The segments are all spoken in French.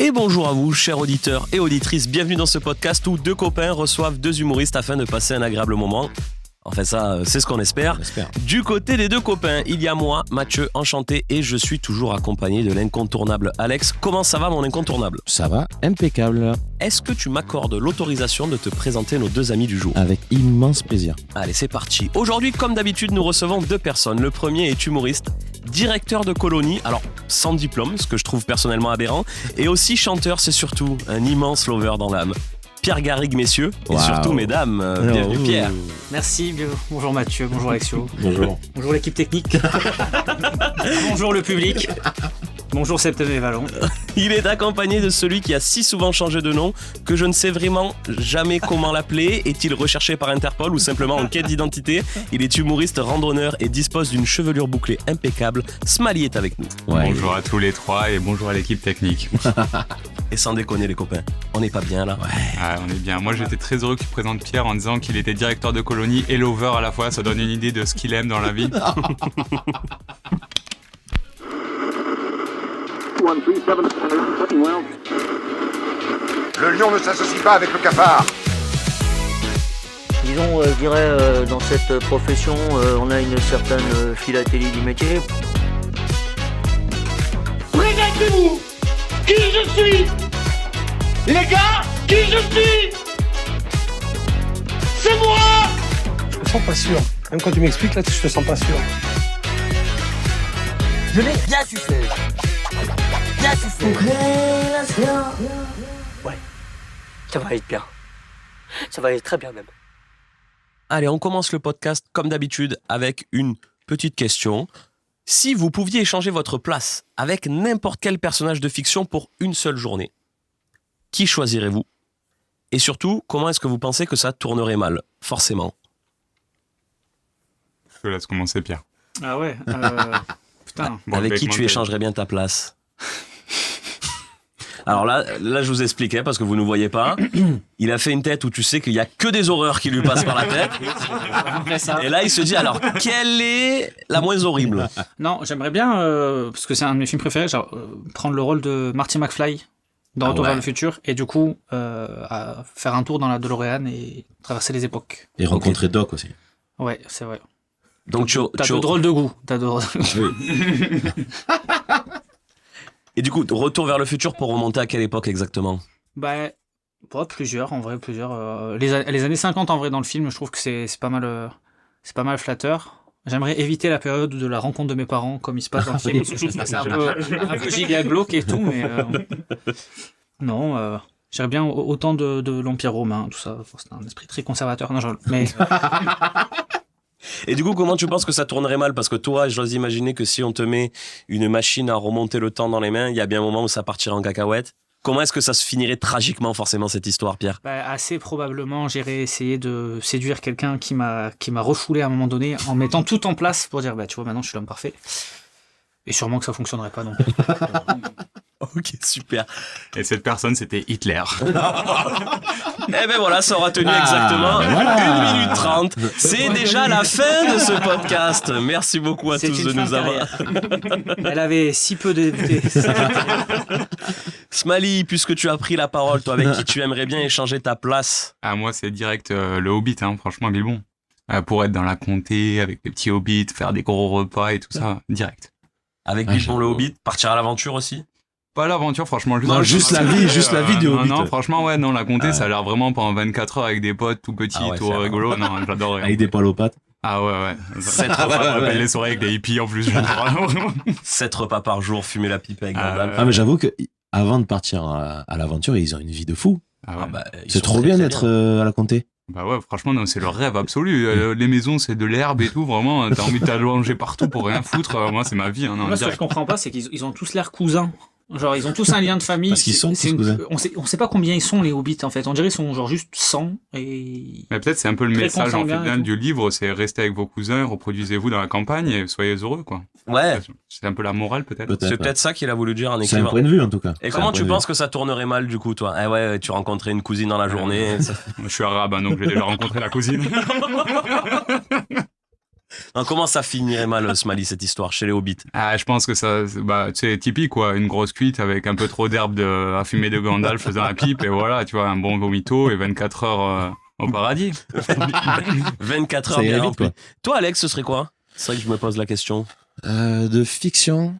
Et bonjour à vous, chers auditeurs et auditrices, bienvenue dans ce podcast où deux copains reçoivent deux humoristes afin de passer un agréable moment. Enfin ça, c'est ce qu'on espère. Du côté des deux copains, il y a moi, Mathieu, enchanté, et je suis toujours accompagné de l'incontournable Alex. Comment ça va mon incontournable ? Ça va, impeccable. Est-ce que tu m'accordes l'autorisation de te présenter nos deux amis du jour ? Avec immense plaisir. Allez, c'est parti. Aujourd'hui, comme d'habitude, nous recevons deux personnes. Le premier est humoriste, directeur de colonie, alors sans diplôme, ce que je trouve personnellement aberrant, et aussi chanteur, c'est surtout un immense lover dans l'âme. Pierre Garrigue, messieurs, et surtout mesdames, bienvenue Pierre. Merci, bonjour Mathieu, bonjour Alexio. Bonjour. Bonjour l'équipe technique. Bonjour le public. Bonjour Septem et Vallon. Il est accompagné de celui qui a si souvent changé de nom que je ne sais vraiment jamais comment l'appeler. Est-il recherché par Interpol ou simplement en quête d'identité ? Il est humoriste, randonneur et dispose d'une chevelure bouclée impeccable. Smally est avec nous. Ouais. Bonjour à tous les trois et bonjour à l'équipe technique. Et sans déconner les copains, on n'est pas bien là ? Ah, on est bien. Moi j'étais très heureux que tu présentes Pierre en disant qu'il était directeur de colonie et lover à la fois. Ça donne une idée de ce qu'il aime dans la vie. 137, le lion ne s'associe pas avec le cafard. Disons, je dirais, dans cette profession, on a une certaine philatélie du métier. Présentez-vous. Qui je suis? Les gars, qui je suis? C'est moi. Je me sens pas sûr. Même quand tu m'expliques, là, je te sens pas sûr. Je l'ai bien su faire. Bien su faire. Ouais, ça va aller bien. Ça va aller très bien même. Allez, on commence le podcast comme d'habitude avec une petite question. Si vous pouviez échanger votre place avec n'importe quel personnage de fiction pour une seule journée, qui choisirez-vous ? Et surtout, comment est-ce que vous pensez que ça tournerait mal ? Forcément. Je te laisse commencer, Pierre. Ah ouais, putain. Bon, avec qui tu échangerais bien ta place ? Alors là, je vous explique, parce que vous ne voyez pas. Il a fait une tête où tu sais qu'il n'y a que des horreurs qui lui passent par la tête. Et là, il se dit, alors, quelle est la moins horrible ? Non, j'aimerais bien, parce que c'est un de mes films préférés, genre, prendre le rôle de Marty McFly dans Retour vers le futur, et du coup, à faire un tour dans la DeLorean et traverser les époques. Et rencontrer Doc aussi. Ouais, c'est vrai. Donc t'as de drôles de goût. Oui. Et du coup, retour vers le futur pour remonter à quelle époque exactement ? Bah, plusieurs. Les années 50 en vrai dans le film, je trouve que c'est pas mal flatteur. J'aimerais éviter la période de la rencontre de mes parents comme il se passe dans le film. C'est un peu giga glauque et tout, mais non. J'irais bien au temps de l'Empire romain, tout ça. C'est un esprit très conservateur. Non, mais Et du coup, comment tu penses que ça tournerait mal ? Parce que toi, j'ose imaginer que si on te met une machine à remonter le temps dans les mains, il y a bien un moment où ça partirait en cacahuète. Comment est-ce que ça se finirait tragiquement, forcément, cette histoire, Pierre ? Assez probablement, j'irais essayer de séduire quelqu'un qui m'a refoulé à un moment donné en mettant tout en place pour dire, tu vois, maintenant je suis l'homme parfait. Et sûrement que ça fonctionnerait pas non plus. Ok, super. Et cette personne, c'était Hitler. Eh ben voilà, ça aura tenu exactement 1 minute 30. C'est déjà la fin de ce podcast. Merci beaucoup à tous de nous avoir. Elle avait si peu de débutés. Smally, puisque tu as pris la parole, toi, avec qui tu aimerais bien échanger ta place ? Ah, moi, c'est direct le Hobbit, franchement, Bilbon. Pour être dans la comté, avec les petits hobbits, faire des gros repas et tout ça, direct. Avec Bilbon le Hobbit, partir à l'aventure aussi ? Pas l'aventure, franchement. Juste la vie du Hobbit. Non, franchement, ouais, non, la comté, ça a l'air vraiment pendant 24 heures avec des potes tout petits, tout rigolo. Non, j'adore. Avec des poils aux pattes. Ah ouais. 7 repas, ça me rappelle les soirées avec des hippies en plus. 7 repas par jour, fumer la pipe avec Gandalf. Ah, mais j'avoue que avant de partir à l'aventure, ils ont une vie de fou. C'est trop bien d'être à la comté. Bah ouais, franchement, non, c'est le rêve absolu. Les maisons, c'est de l'herbe et tout, vraiment. T'as envie de t'allonger partout pour rien foutre. Moi, c'est ma vie. Moi, ce que je comprends pas, c'est qu'ils ont tous l'air cousins. Genre, ils ont tous un lien de famille. Parce qu'ils sont tous cousins. On sait pas combien ils sont, les hobbits, en fait. On dirait qu'ils sont genre juste 100 et... Mais peut-être c'est un peu le message, en fait, du livre, c'est restez avec vos cousins, reproduisez-vous dans la campagne et soyez heureux, quoi. Ouais. C'est un peu la morale, peut-être. C'est peut-être ça qu'il a voulu dire en écrivant. C'est un point de vue, en tout cas. Et comment tu penses que ça tournerait mal, du coup, toi ? Tu rencontrais une cousine dans la journée. Je suis arabe, donc j'ai déjà rencontré la cousine. Non, comment ça finirait mal, Smiley, cette histoire, chez les Hobbits? Ah, je pense que ça, tu sais, typique, quoi. Une grosse cuite avec un peu trop d'herbe à fumer de Gandalf faisant la pipe, et voilà, tu vois, un bon vomito et 24 heures au paradis. 24 Ça heures irait bien vite, quoi. remplies. Toi, Alex, ce serait quoi? C'est vrai que je me pose la question. De fiction.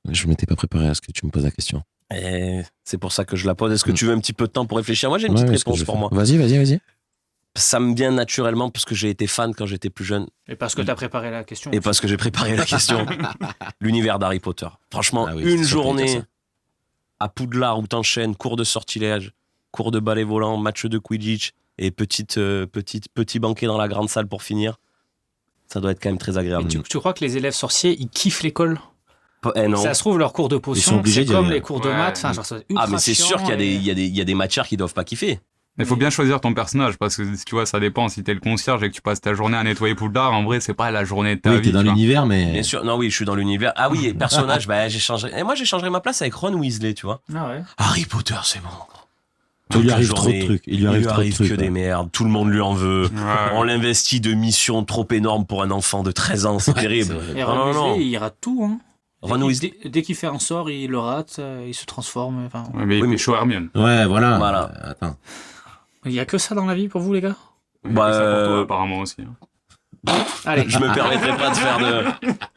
Je m'étais pas préparé à ce que tu me poses la question. Et c'est pour ça que je la pose. Est-ce que tu veux un petit peu de temps pour réfléchir? Moi, j'ai une petite réponse pour moi. Vas-y. Ça me vient naturellement parce que j'ai été fan quand j'étais plus jeune. Et parce que t'as préparé la question. Et parce que j'ai préparé la question. L'univers d'Harry Potter. Franchement, une journée à Poudlard où t'enchaînes cours de sortilège, cours de ballet volant, match de Quidditch et petit banquet dans la grande salle pour finir. Ça doit être quand même très agréable. Tu crois que les élèves sorciers, ils kiffent l'école? Non. Ça se trouve, leurs cours de potions, c'est comme les cours de maths. Enfin, genre, mais c'est sûr qu'il y a des matières qui doivent pas kiffer. Il faut bien choisir ton personnage parce que tu vois, ça dépend. Si t'es le concierge et que tu passes ta journée à nettoyer Poudlard, en vrai, c'est pas la journée de ta vie. Oui, t'es dans l'univers, mais. Bien sûr, non, oui, je suis dans l'univers. Ah oui, personnage, j'échangerai. Et moi, j'échangerai ma place avec Ron Weasley, tu vois. Ah ouais. Harry Potter, c'est bon. Il lui arrive trop de trucs. Il lui arrive que des merdes. Tout le monde lui en veut. Ouais. On l'investit de missions trop énormes pour un enfant de 13 ans. C'est terrible. Et Ron Weasley, il rate tout, hein. Ron Weasley. Dès qu'il fait un sort, il le rate, il se transforme. Enfin, Ouais, mais il est chaud Hermione. Ouais, voilà. Attends. il y a que ça dans la vie pour vous, les gars? C'est ça pour toi, apparemment aussi. Allez. Je me permettrai pas de faire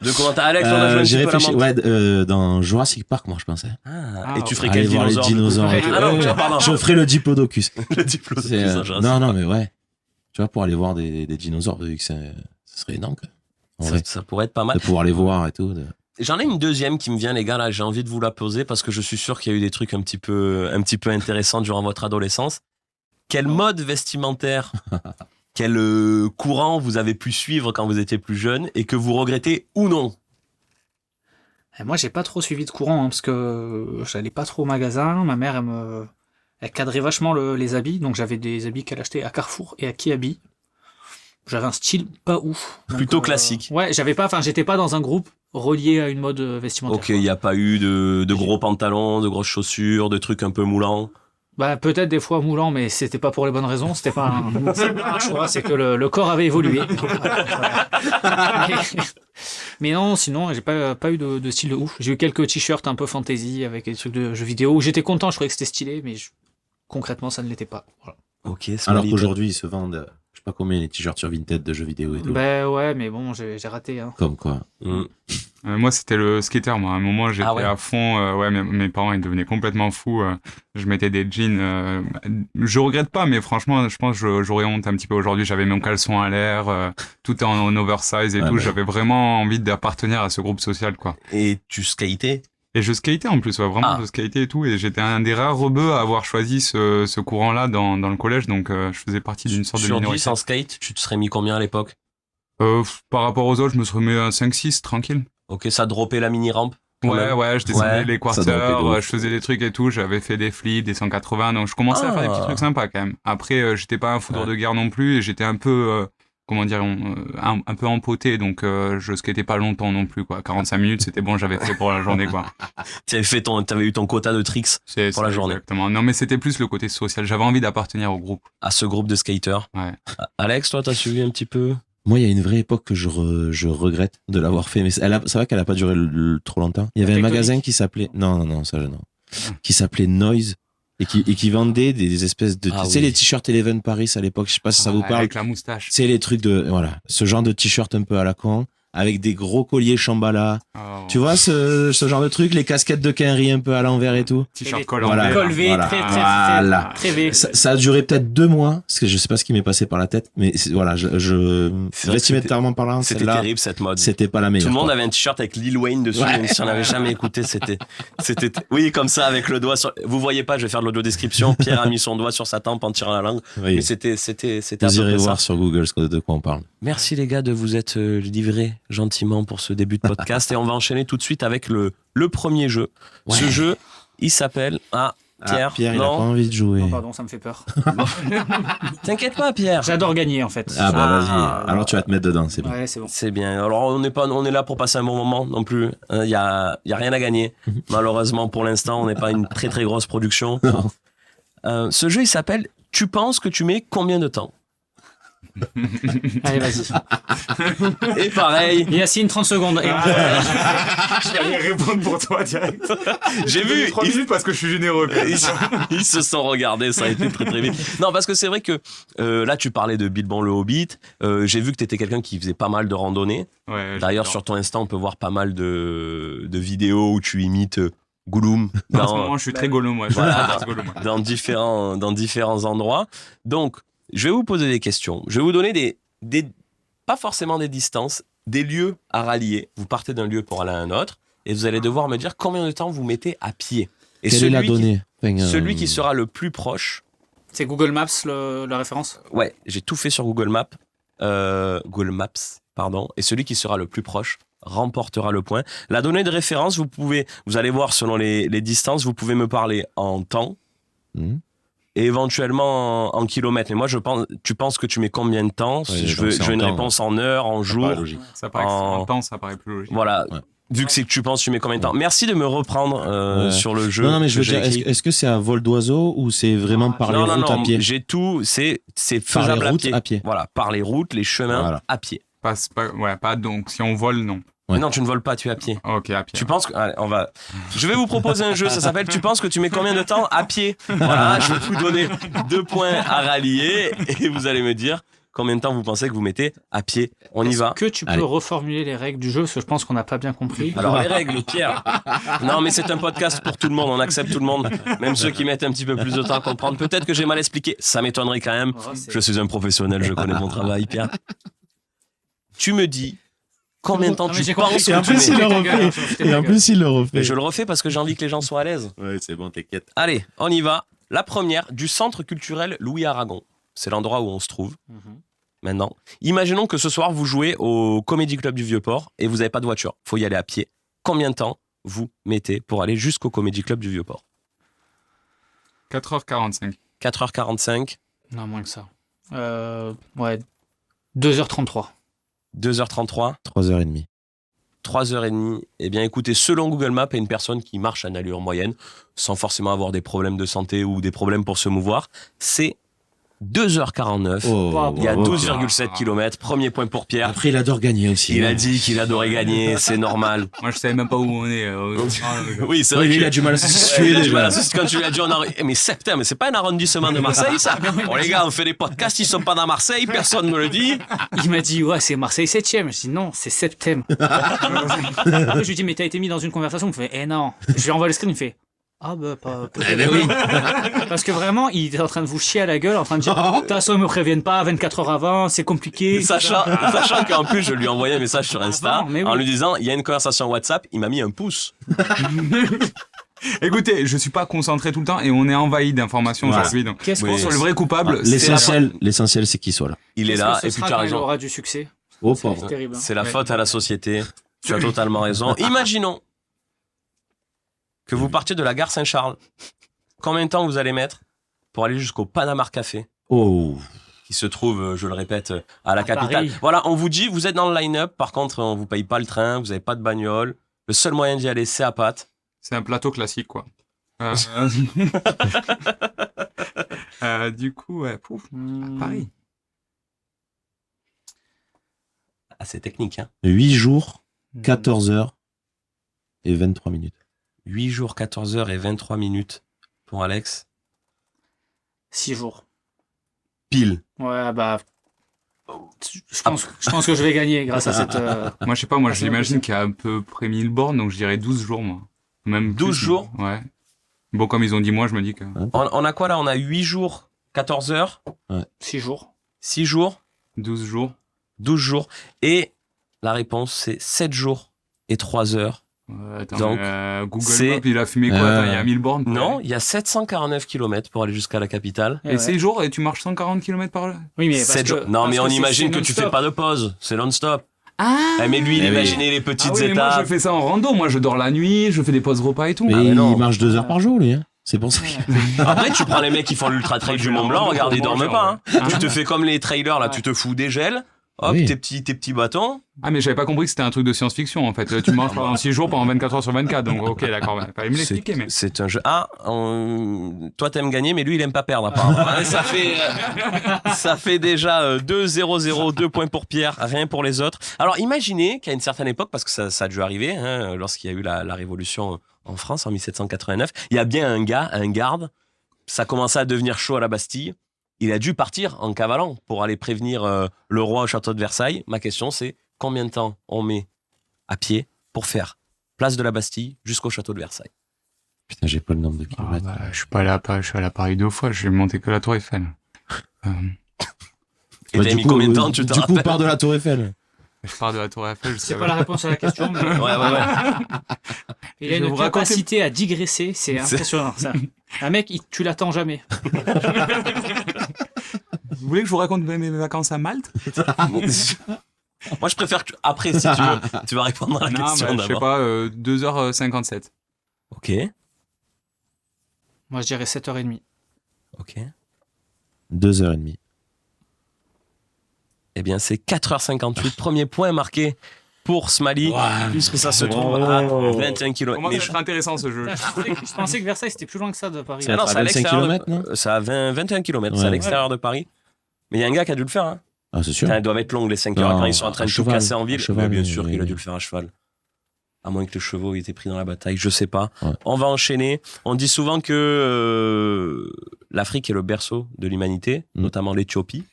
de commentaires. Alex, on a joué un j'ai petit peu la réfléchi. menthe. Ouais, dans Jurassic Park, moi, je pensais. Et tu ferais Aller quel voir les dinosaure? dinosaures. Ah non, pardon. Je ferais le Diplodocus. Le diplodocus. Non, mais ouais. Tu vois, pour aller voir des dinosaures, vu que ce serait énorme, quoi. Ça pourrait être pas mal. De pouvoir les voir et tout. J'en ai une deuxième qui me vient, les gars, là, j'ai envie de vous la poser parce que je suis sûr qu'il y a eu des trucs un petit peu intéressants durant votre adolescence. Quel mode vestimentaire, quel courant vous avez pu suivre quand vous étiez plus jeune et que vous regrettez ou non? Et moi, j'ai pas trop suivi de courant, hein, parce que j'allais pas trop au magasin. Ma mère, elle cadrait vachement les habits, donc j'avais des habits qu'elle achetait à Carrefour et à Kiabi. J'avais un style pas ouf. Donc, Plutôt classique. Ouais, j'étais pas dans un groupe relié à une mode vestimentaire. Ok, il n'y a pas eu de gros pantalons, de grosses chaussures, de trucs un peu moulants. Bah, peut-être des fois moulant, mais c'était pas pour les bonnes raisons. C'était pas un choix, c'est que le corps avait évolué. Mais non, sinon, j'ai pas eu de style de ouf. J'ai eu quelques t-shirts un peu fantasy avec des trucs de jeux vidéo où j'étais content, je trouvais que c'était stylé, mais concrètement, ça ne l'était pas. Voilà. Ok, alors qu'aujourd'hui, ils se vendent, je sais pas combien, les t-shirts sur Vinted de jeux vidéo et tout. Ben ouais, mais bon, j'ai raté. Hein. Comme quoi. Moi, c'était le skater, moi. À un moment, j'étais à fond. Mes parents, ils devenaient complètement fous. Je mettais des jeans. Je regrette pas, mais franchement, je pense que j'aurais honte un petit peu aujourd'hui. J'avais mon caleçon à l'air, tout en oversize et tout. J'avais vraiment envie d'appartenir à ce groupe social, quoi. Et tu skatais? Et je skatais en plus, vraiment, je skatais et tout. Et j'étais un des rares rebeux à avoir choisi ce courant-là dans le collège. Donc, je faisais partie d'une sorte de minorité. Sur 10 en skate, tu te serais mis combien à l'époque? Par rapport aux autres, je me serais mis à 5-6, tranquille. Ok, ça droppait la mini-rampe? Ouais, je descendais les quarters, je faisais des trucs et tout, j'avais fait des flips, des 180, donc je commençais à faire des petits trucs sympas quand même. Après, j'étais pas un foudre de guerre non plus, et j'étais un peu, un peu empoté, donc je skatais pas longtemps non plus, quoi. 45 minutes, c'était bon, j'avais fait pour la journée, quoi. T'avais eu ton quota de tricks pour la journée. Exactement. Non, mais c'était plus le côté social, j'avais envie d'appartenir au groupe. À ce groupe de skaters. Ouais. Alex, toi, t'as suivi un petit peu? Moi, il y a une vraie époque que je regrette de l'avoir fait, mais c'est vrai qu'elle a pas duré trop longtemps. Il y avait un magasin qui s'appelait, non, qui s'appelait Noise et qui vendait des espèces de, tu sais, les t-shirts Eleven Paris à l'époque, je sais pas si ça vous parle. Avec la moustache. C'est les trucs ce genre de t-shirt un peu à la con, avec des gros colliers Shambhala. Oh. Tu vois ce genre de truc, les casquettes de Kenry un peu à l'envers et tout. T-shirt collant. Col V, très V. Ça a duré peut-être 2 mois, parce que je sais pas ce qui m'est passé par la tête, mais voilà, vestimentairement parlant, c'était terrible cette mode. C'était pas la meilleure. Tout le monde avait un t-shirt avec Lil Wayne dessus, même si on n'avait jamais écouté, c'était, oui, comme ça, avec le doigt sur, vous voyez pas, je vais faire de l'audio description, Pierre a mis son doigt sur sa tempe en tirant la langue, mais c'était vous irez voir sur Google de quoi on parle. Merci les gars de vous être livrés gentiment pour ce début de podcast et on va enchaîner tout de suite avec le premier jeu. Ouais. Ce jeu, il s'appelle Pierre, il a pas envie de jouer. Non, pardon, ça me fait peur. T'inquiète pas, Pierre. J'adore gagner en fait. Vas-y. Alors tu vas te mettre dedans, c'est bon. Ouais, c'est bon. C'est bien. Alors on est là pour passer un bon moment non plus. Il y a rien à gagner. Malheureusement pour l'instant, on n'est pas une très très grosse production. Ce jeu, il s'appelle Tu penses que tu mets combien de temps? Allez, vas-y. Et pareil, Yacine, 30 secondes. Et Je vais répondre pour toi direct. j'ai vu, 3 minutes parce que je suis généreux. ils se sont regardés, ça a été très très vite. Non, parce que c'est vrai que là, tu parlais de Bilbon le Hobbit. J'ai vu que tu étais quelqu'un qui faisait pas mal de randonnées. Ouais, D'ailleurs, sur ton Insta, on peut voir pas mal de vidéos où tu imites Gollum en ce moment, je suis très Gollum, moi. Voilà. dans différents endroits. Donc, je vais vous poser des questions. Je vais vous donner pas forcément des distances, des lieux à rallier. Vous partez d'un lieu pour aller à un autre et vous allez devoir me dire combien de temps vous mettez à pied. Et Quelle est la donnée celui qui sera le plus proche. c'est Google Maps la référence? Ouais, j'ai tout fait sur Google Maps. Et celui qui sera le plus proche remportera le point. La donnée de référence, vous allez voir selon les distances, vous pouvez me parler en temps et éventuellement en kilomètres. Mais moi, tu penses que tu mets combien de temps? Ouais, Je veux une réponse en heures, en jours. Ça paraît en temps, ça paraît plus logique. Voilà. Ouais. Vu que c'est que tu penses, tu mets combien de temps? Merci de me reprendre sur le jeu. Non, mais je veux que j'ai dire, écrit. est-ce que c'est à vol d'oiseau ou c'est vraiment par les routes à pied? J'ai tout, c'est Par faisable les routes à pied. Voilà, par les routes, les chemins, Voilà. à pied. Pas donc. Si on vole, non. Ouais. Mais non, tu ne voles pas, tu es à pied. Ok, à pied. Tu penses que... Allez, je vais vous proposer un jeu, ça s'appelle Tu penses que tu mets combien de temps à pied? Voilà, je vais vous donner 2 points à rallier et vous allez me dire combien de temps vous pensez que vous mettez à pied. On y va. Est-ce que tu peux reformuler les règles du jeu? Parce que je pense qu'on n'a pas bien compris. Alors les règles, Pierre. Non, mais c'est un podcast pour tout le monde, on accepte tout le monde, même ceux qui mettent un petit peu plus de temps à comprendre. Peut-être que j'ai mal expliqué, ça m'étonnerait quand même. Je suis un professionnel, je connais mon travail, Pierre. Tu me dis combien de temps tu penses Et en que tu plus, il mets. le refait. Et en plus, il le refait. Mais je le refais parce que j'ai envie que les gens soient à l'aise. Ouais, c'est bon, t'inquiète. Allez, on y va. La première, du centre culturel Louis Aragon. C'est l'endroit où on se trouve. Maintenant, imaginons que ce soir, vous jouez au Comedy Club du Vieux-Port et vous n'avez pas de voiture. Il faut y aller à pied. Combien de temps vous mettez pour aller jusqu'au Comedy Club du Vieux-Port? 4h45. 4h45. Non, moins que ça. Ouais, 2h33. 2h33. 3h30. 3h30. Eh bien, écoutez, selon Google Maps, et une personne qui marche à une allure moyenne, sans forcément avoir des problèmes de santé ou des problèmes pour se mouvoir, c'est 2h49. Il y a 12,7 km. Premier point pour Pierre. Après, il adore gagner aussi. Il a dit qu'il adorait gagner, c'est normal. Moi, je savais même pas où on est. Oui, c'est vrai Il a du mal à se situer il a du déjà. mal à se- Quand tu lui as dit, mais Septembre, mais c'est pas un arrondissement de Marseille, ça. Bon, les gars, on fait des podcasts, ils sont pas dans Marseille, personne ne me le dit. Il m'a dit, ouais, c'est Marseille 7ème. Je dis, non, c'est 7ème. Après, je lui dis, mais t'as été mis dans une conversation. Il me fait, eh non. Je lui envoie le screen, il me fait, ah bah, pas. oui. Parce que vraiment, il est en train de vous chier à la gueule, en train de dire, de toute façon, ils me préviennent pas 24 heures avant, c'est compliqué. Sachant qu'en plus, je lui ai envoyé un message sur Insta Avant, mais oui. en lui disant, il y a une conversation WhatsApp, il m'a mis un pouce. Écoutez, je suis pas concentré tout le temps et on est envahi d'informations Voilà. aujourd'hui. Donc, Qu'est-ce Oui. qu'on sur le vrai coupable, c'est L'essentiel, c'est qu'il soit là. Il est là, et puis tu as Il raison. aura du succès. Oh, C'est pauvre. terrible. hein. C'est la faute à la société. Tu as totalement raison. Imaginons que vous partiez de la gare Saint-Charles. Combien de temps vous allez mettre pour aller jusqu'au Panama Café, Oh. qui se trouve, je le répète, à la capitale. Paris. Voilà, on vous dit, vous êtes dans le line-up. Par contre, on vous paye pas le train, vous n'avez pas de bagnole. Le seul moyen d'y aller, c'est à pattes. c'est un plateau classique, quoi. Du coup, ouais, pouf, Paris. Ah, c'est technique, hein. 8 jours, 14 heures et 23 minutes. 8 jours, 14 heures et 23 minutes pour Alex. 6 jours. Pile. Ouais, bah. Je pense que je vais gagner grâce à cette. Moi, je sais pas, moi, Ah, c'est j'imagine impossible. qu'il y a à peu près 1000 bornes, donc je dirais 12 jours, moi. Même 12 plus, jours Ouais. Bon, comme ils ont dit moi, je me dis que... On a quoi là? On a 8 jours, 14 heures, 6 jours. 6 jours, 12 jours. 12 jours. Et la réponse, c'est 7 jours et 3 heures. Attends, Donc, Google c'est- Maps, il a fumé quoi? Attends, il y a 1000 bornes? Non, il y a 749 km pour aller jusqu'à la capitale. Et 6 jours, et tu marches 140 km par là? Oui, mais parce 7 jours. que, Non, parce mais on c'est imagine que tu non-stop. fais pas de pause. C'est non-stop. Ah! Eh, mais lui, il Eh oui. imaginait les petites Ah oui, mais moi, je étapes. fais ça en rando. Moi, je dors la nuit, je fais des pauses repas et tout. Mais mais il non. marche 2 heures par jour, lui. Hein. C'est pour ça. Après, tu prends les mecs qui font l'ultra trail du Mont Blanc, regarde, ils dorment pas. Hein. Ah. Tu te fais comme les trailers, là, tu te fous des gels. Hop, tes petits bâtons. Ah, mais j'avais pas compris que c'était un truc de science-fiction, en fait. Tu manges pendant 6 jours, pendant 24 heures sur 24. Donc, ok, d'accord. Fallait me l'expliquer, mais. C'est un jeu. Ah, toi, t'aimes gagner, mais lui, il aime pas perdre, apparemment. Ça fait déjà 2-0-0, 2 points pour Pierre, rien pour les autres. Alors, imaginez qu'à une certaine époque, parce que ça a dû arriver, hein, lorsqu'il y a eu la Révolution en France, en 1789, il y a bien un garde, ça commençait à devenir chaud à la Bastille. Il a dû partir en cavalant pour aller prévenir le roi au château de Versailles. Ma question, c'est combien de temps on met à pied pour faire place de la Bastille jusqu'au château de Versailles? Putain, j'ai pas le nombre de kilomètres. Je suis pas allé à Paris, je suis allé à Paris 2 fois, je vais monter que la Tour Eiffel. Et t'as mis combien de temps, tu te rappelles? Du coup, part de la Tour Eiffel. Je pars de la Tour Eiffel. C'est pas la réponse à la question. Mais... ouais. Il a une capacité à digresser, c'est impressionnant. Ça. Un mec, tu l'attends jamais. Vous voulez que je vous raconte mes vacances à Malte? Moi, je préfère que après, si tu veux, tu vas répondre à la question d'abord. Je sais pas, 2h57. Ok. Moi, je dirais 7h30. Ok. 2h30. Eh bien, c'est 4h58. Premier point marqué pour Smally, puisque ça se trouve à 21 km. Comment ça va être intéressant, ce jeu? Je pensais que Versailles, c'était plus loin que ça de Paris. C'est à 25 km, non? Ça a 21 km, c'est à l'extérieur de Paris. Mais il y a un gars qui a dû le faire. Hein. Ah, c'est sûr. Elles doivent être longues, les 5 heures, quand ils sont en train de tout casser en ville. Mais bien sûr qu'il a dû le faire à cheval. À moins que les chevaux aient été pris dans la bataille, je sais pas. Ouais. On va enchaîner. On dit souvent que l'Afrique est le berceau de l'humanité, notamment l'Éthiopie.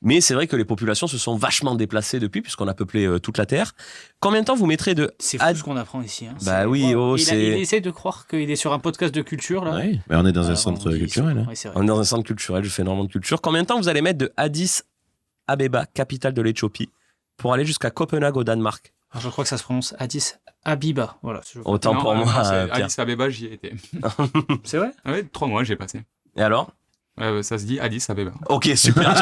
Mais c'est vrai que les populations se sont vachement déplacées depuis, puisqu'on a peuplé toute la Terre. Combien de temps vous mettrez de... C'est fou ce qu'on apprend ici. Hein. Bah oui, il essaie de croire qu'il est sur un podcast de culture, là. Oui, mais on est dans un centre culturel. Hein. Oui, on est dans un centre culturel, je fais énormément de culture. Combien de temps vous allez mettre de Addis Abeba, capitale de l'Éthiopie, pour aller jusqu'à Copenhague au Danemark? Alors, je crois que ça se prononce Addis Abeba. Voilà, autant non, pour moi, Pierre. Addis Abeba, j'y ai été. C'est vrai? Oui, 3 mois, j'ai passé. Et alors? Ça se dit Addis Abeba. Ok, super,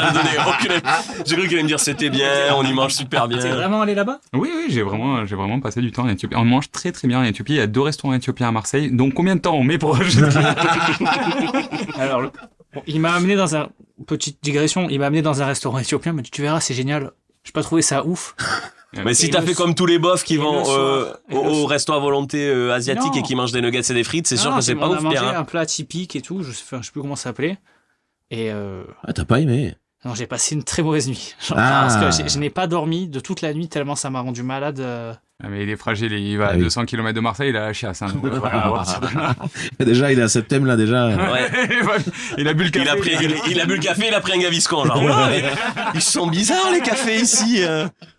j'ai cru qu'il allait me dire c'était bien, on y mange super bien. T'es vraiment allé là-bas? Oui, j'ai vraiment passé du temps en Éthiopie. On mange très très bien en Éthiopie. Il y a 2 restaurants éthiopiens à Marseille. Donc combien de temps on met pour Alors, il m'a amené dans un... Petite digression, il m'a amené dans un restaurant éthiopien, il m'a dit tu verras, c'est génial. J'ai pas trouvé ça ouf. Mais si t'as fait comme tous les bofs qui vont au resto à volonté asiatique et qui mangent des nuggets et des frites, c'est sûr que c'est pas ouf. On a mangé un plat typique et tout, je sais plus comment ça s'appelait. Et Ah, t'as pas aimé? Non, j'ai passé une très mauvaise nuit. Parce que je n'ai pas dormi de toute la nuit tellement ça m'a rendu malade. Ah, mais il est fragile, il va à 200 km de Marseille, il a la chiasse. Hein, donc déjà, il est à septembre là déjà. Ouais. Il a bu le café. Il a bu le café, il a pris un Gaviscon. Genre, ouais, ils sont bizarres les cafés ici.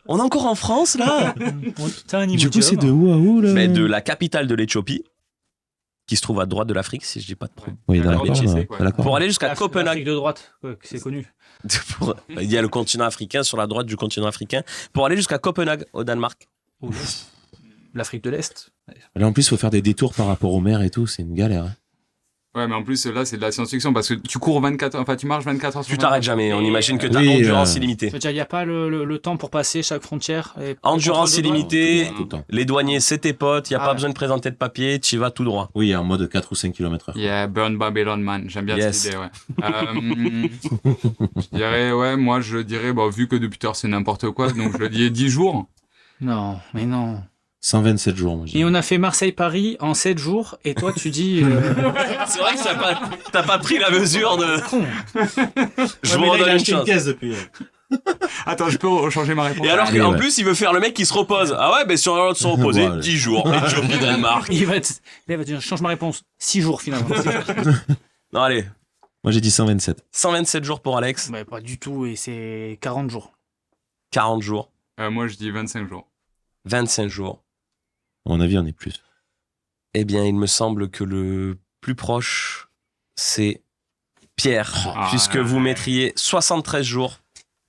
On est encore en France là. Du coup, c'est de où à où là? Mais de la capitale de l'Éthiopie, qui se trouve à droite de l'Afrique, si je dis pas de problème. Oui, d'accord. Pour aller jusqu'à Copenhague. L'Afrique de droite, c'est connu. Il y a le continent africain sur la droite du continent africain. Pour aller jusqu'à Copenhague, au Danemark. L'Afrique de l'Est. Là, en plus, il faut faire des détours par rapport aux mers et tout, c'est une galère. Hein. Ouais, mais en plus, là, c'est de la science-fiction parce que tu cours 24 heures, enfin, tu marches 24 heures sur 24. Tu t'arrêtes jamais, on imagine que t'as endurance illimitée. Il n'y a pas le temps pour passer chaque frontière. Endurance illimitée, les douaniers, c'est tes potes, il n'y a pas besoin de présenter de papier, tu y vas tout droit. Oui, en mode 4 ou 5 km/h. Yeah, Burn Babylon, man. J'aime bien cette idée, ouais. Je dirais, vu que depuis tard, c'est n'importe quoi, donc je dis 10 jours. Non, mais non. 127 jours, moi. Et on a fait Marseille-Paris en 7 jours, et toi, tu dis... C'est vrai que t'as pas pris la mesure de... Je vous redonne une chance. Une depuis. Attends, je peux changer ma réponse. Et alors qu'en plus, il veut faire le mec qui se repose. Ah ouais, sur l'heure de se reposer, 10 jours. Éthiopie, Danemark. Il va dire, change ma réponse. 6 jours, finalement. Non, allez. Moi, j'ai dit 127. 127 jours pour Alex. Bah, pas du tout, et c'est 40 jours. 40 jours. Moi, je dis 25 jours. 25 jours. À mon avis, on est plus. Eh bien, il me semble que le plus proche, c'est Pierre, puisque vous mettriez 73 jours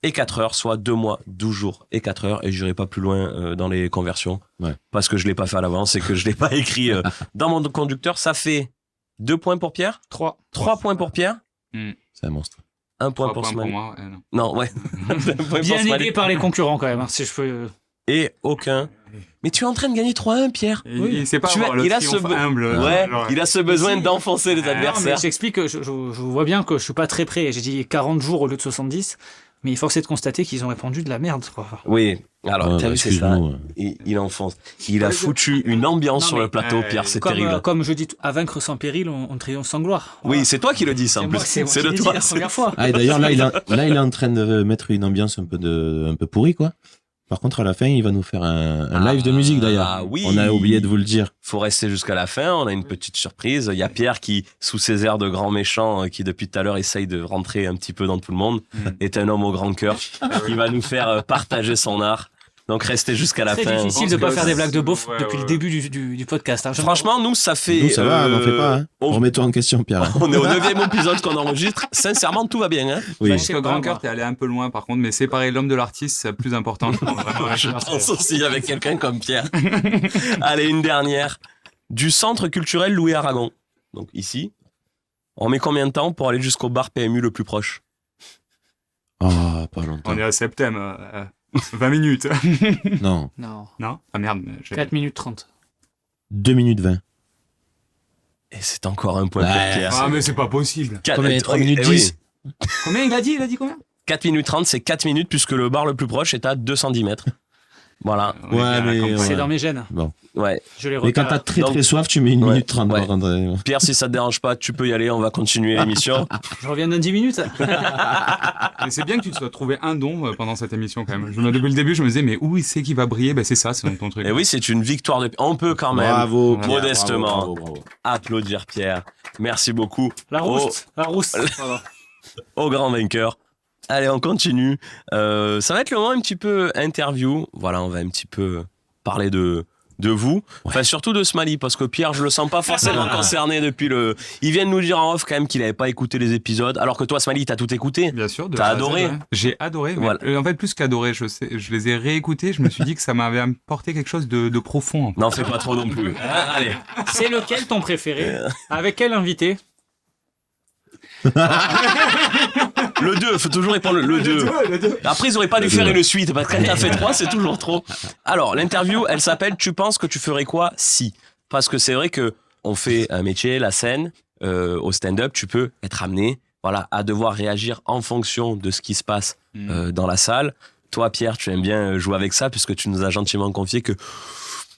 et 4 heures, soit 2 mois, 12 jours et 4 heures, et j'irai pas plus loin dans les conversions, parce que je l'ai pas fait à l'avance et que je l'ai pas écrit dans mon conducteur. Ça fait 2 points pour Pierre. 3 points pour Pierre. C'est un monstre. 1 point pour Smally. Moi, non, ouais. Bien aidé par les concurrents quand même, si je peux... Et aucun. Mais tu es en train de gagner 3-1, Pierre. Oui, c'est pas il a ce besoin d'enfoncer les adversaires. Mais j'explique que je vois bien que je suis pas très près. J'ai dit 40 jours au lieu de 70. Mais il force est de constater qu'ils ont répondu de la merde, quoi. Oui, alors, t'as vu, c'est ça. excuse-nous. Il enfonce. Il a foutu une ambiance Non, sur mais, le plateau, Pierre, c'est Comme, terrible. comme je dis, à vaincre sans péril, on triomphe sans gloire. Oui, c'est toi qui le dis, ça, en plus. C'est moi C'est qui de l'ai dit toi. la première fois. Ah, et d'ailleurs, là, il est en train de mettre une ambiance un peu pourrie, quoi. Par contre, à la fin, il va nous faire un live de musique, d'ailleurs. Ah oui. On a oublié de vous le dire. Faut rester jusqu'à la fin. On a une petite surprise. Il y a Pierre qui, sous ses airs de grand méchant, qui depuis tout à l'heure essaye de rentrer un petit peu dans tout le monde, est un homme au grand cœur qui va nous faire partager son art. Donc restez jusqu'à la C'est fin. difficile de pas faire des blagues de beauf Ouais, depuis ouais. le début du podcast. Hein. Franchement, nous, ça fait. Nous, ça va, n'en fais pas, hein. on- Remets-toi en question, Pierre. On est au 9e épisode qu'on enregistre. Sincèrement, tout va bien. Hein Oui. Parce que Grand Cœur, t'es allé un peu loin par contre, mais séparer l'homme de l'artiste, c'est plus important. Je pense, vraiment. Je pense aussi avec quelqu'un comme Pierre. Allez, une dernière. Du centre culturel Louis Aragon. Donc ici, on met combien de temps pour aller jusqu'au bar PMU le plus proche? Ah, pas longtemps. On est à septembre. 20 minutes. Non, Non. Non? Ah merde. 4 minutes 30. 2 minutes 20. Et c'est encore un point Ouais. pour Pierre. Ah mais c'est pas possible. Combien? 3 minutes Eh oui. 10? Combien il a dit combien 4 minutes 30, c'est 4 minutes puisque le bar le plus proche est à 210 mètres. Voilà. On est bien à la mais campagne. C'est ouais. dans mes gènes. Ouais. Je les Mais quand repère. t'as très Donc- très soif, tu mets 1 Ouais. minute 30. Ouais. par contre. Pierre, si ça te dérange pas, tu peux y aller. On va continuer l'émission. Je reviens dans 10 minutes. Mais c'est bien que tu te sois trouvé un don pendant cette émission quand même. Depuis le début, je me disais, mais où c'est qui va briller? Ben c'est ça, c'est ton truc. Et oui, c'est une victoire de. On peut quand même Bravo, Pierre, modestement bravo, bravo. applaudir Pierre. Merci beaucoup. La rousse. La rousse. Pardon. Au grand vainqueur. Allez, on continue. Ça va être le moment un petit peu interview. Voilà, on va un petit peu parler de vous. Enfin, surtout de Smally, parce que Pierre, je le sens pas forcément concerné depuis le... Il vient de nous dire en off quand même qu'il avait pas écouté les épisodes, alors que toi, Smally, t'as tout écouté. Bien sûr. T'as A à adoré? Z, ouais. J'ai adoré. Mais Voilà. en fait, plus qu'adoré, je les ai réécoutés. Je me suis dit que ça m'avait apporté quelque chose de profond. En fait. N'en fais pas trop non plus. Allez. C'est lequel ton préféré Avec quel invité Le 2, faut toujours répondre le 2. Après, ils auraient pas dû faire une suite, parce que quand t'as fait 3, c'est toujours trop. Alors, l'interview, elle s'appelle « Tu penses que tu ferais quoi si ?» Parce que c'est vrai que on fait un métier, la scène, au stand-up, tu peux être amené, voilà, à devoir réagir en fonction de ce qui se passe dans la salle. Toi, Pierre, tu aimes bien jouer avec ça, puisque tu nous as gentiment confié que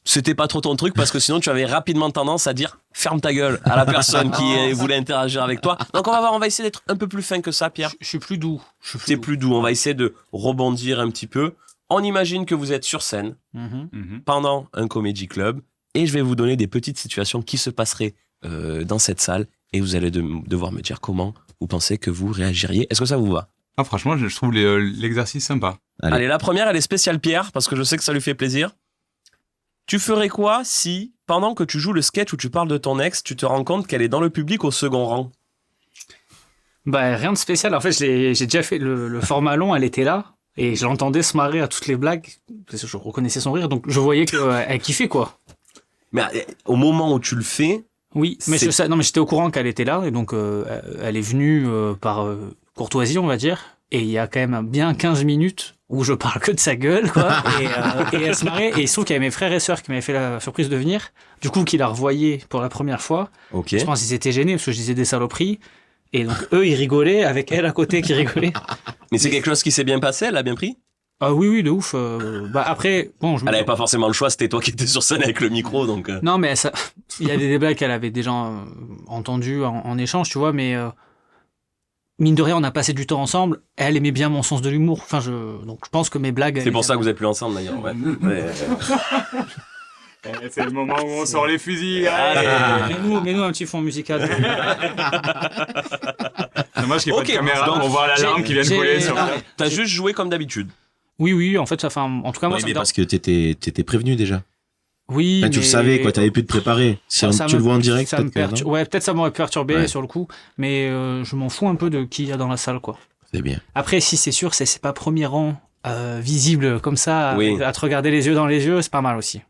c'était pas trop ton truc, parce que sinon tu avais rapidement tendance à dire ferme ta gueule à la personne qui voulait interagir avec toi. Donc on va voir, on va essayer d'être un peu plus fin que ça, Pierre. Je suis plus doux. C'est plus doux. On va essayer de rebondir un petit peu. On imagine que vous êtes sur scène Mhm. pendant un comedy club et je vais vous donner des petites situations qui se passeraient dans cette salle et vous allez devoir me dire comment vous pensez que vous réagiriez. Est-ce que ça vous va? Ah, franchement, je trouve l'exercice sympa. Allez, la première, elle est spéciale Pierre parce que je sais que ça lui fait plaisir. Tu ferais quoi si, pendant que tu joues le sketch où tu parles de ton ex, tu te rends compte qu'elle est dans le public au second rang? Bah, rien de spécial. En fait, j'ai déjà fait le format long, elle était là. Et je l'entendais se marrer à toutes les blagues. Parce que je reconnaissais son rire. Donc, je voyais qu'elle kiffait, quoi. Mais au moment où tu le fais, Oui, mais non, mais j'étais au courant qu'elle était là. Et donc, elle est venue par courtoisie, on va dire. Et il y a quand même bien 15 minutes où je parle que de sa gueule, quoi. Et elle se marrait. Et il se trouve qu'il y avait mes frères et sœurs qui m'avaient fait la surprise de venir. Du coup, qui la revoyaient pour la première fois. ok. Je pense qu'ils étaient gênés parce que je disais des saloperies. Et donc, eux, ils rigolaient avec elle à côté qui rigolait. Mais c'est quelque chose qui s'est bien passé, elle l'a bien pris? Ah oui, oui, de ouf. Bah après, bon, Elle avait pas forcément le choix, c'était toi qui étais sur scène avec le micro, donc... Non, mais ça... il y a des blagues qu'elle avait déjà entendues en échange, tu vois, mais mine de rien, on a passé du temps ensemble. Elle aimait bien mon sens de l'humour. Enfin, donc je pense que mes blagues... C'est pour ça que vous êtes plus ensemble, d'ailleurs. Ouais. C'est le moment où on sort les fusils. Mets-nous un petit fond musical. Dommage qu'il n'y ait Ok, pas de caméra donc, pour voir l'alarme qui vient de coller sur... non, T'as juste joué comme d'habitude. Oui, en fait, ça fait en tout cas, moi, Oui, ça mais me parce que t'étais prévenu déjà. Oui, Là, tu le savais, quoi, t'avais pu te préparer. Si tu le vois en direct, ça me peut-être que non. ouais, peut-être ça m'aurait perturbé Ouais. sur le coup, mais je m'en fous un peu de qui il y a dans la salle, quoi. C'est bien. Après, si c'est sûr, c'est pas premier rang visible comme ça, Oui. à te regarder les yeux dans les yeux, c'est pas mal aussi.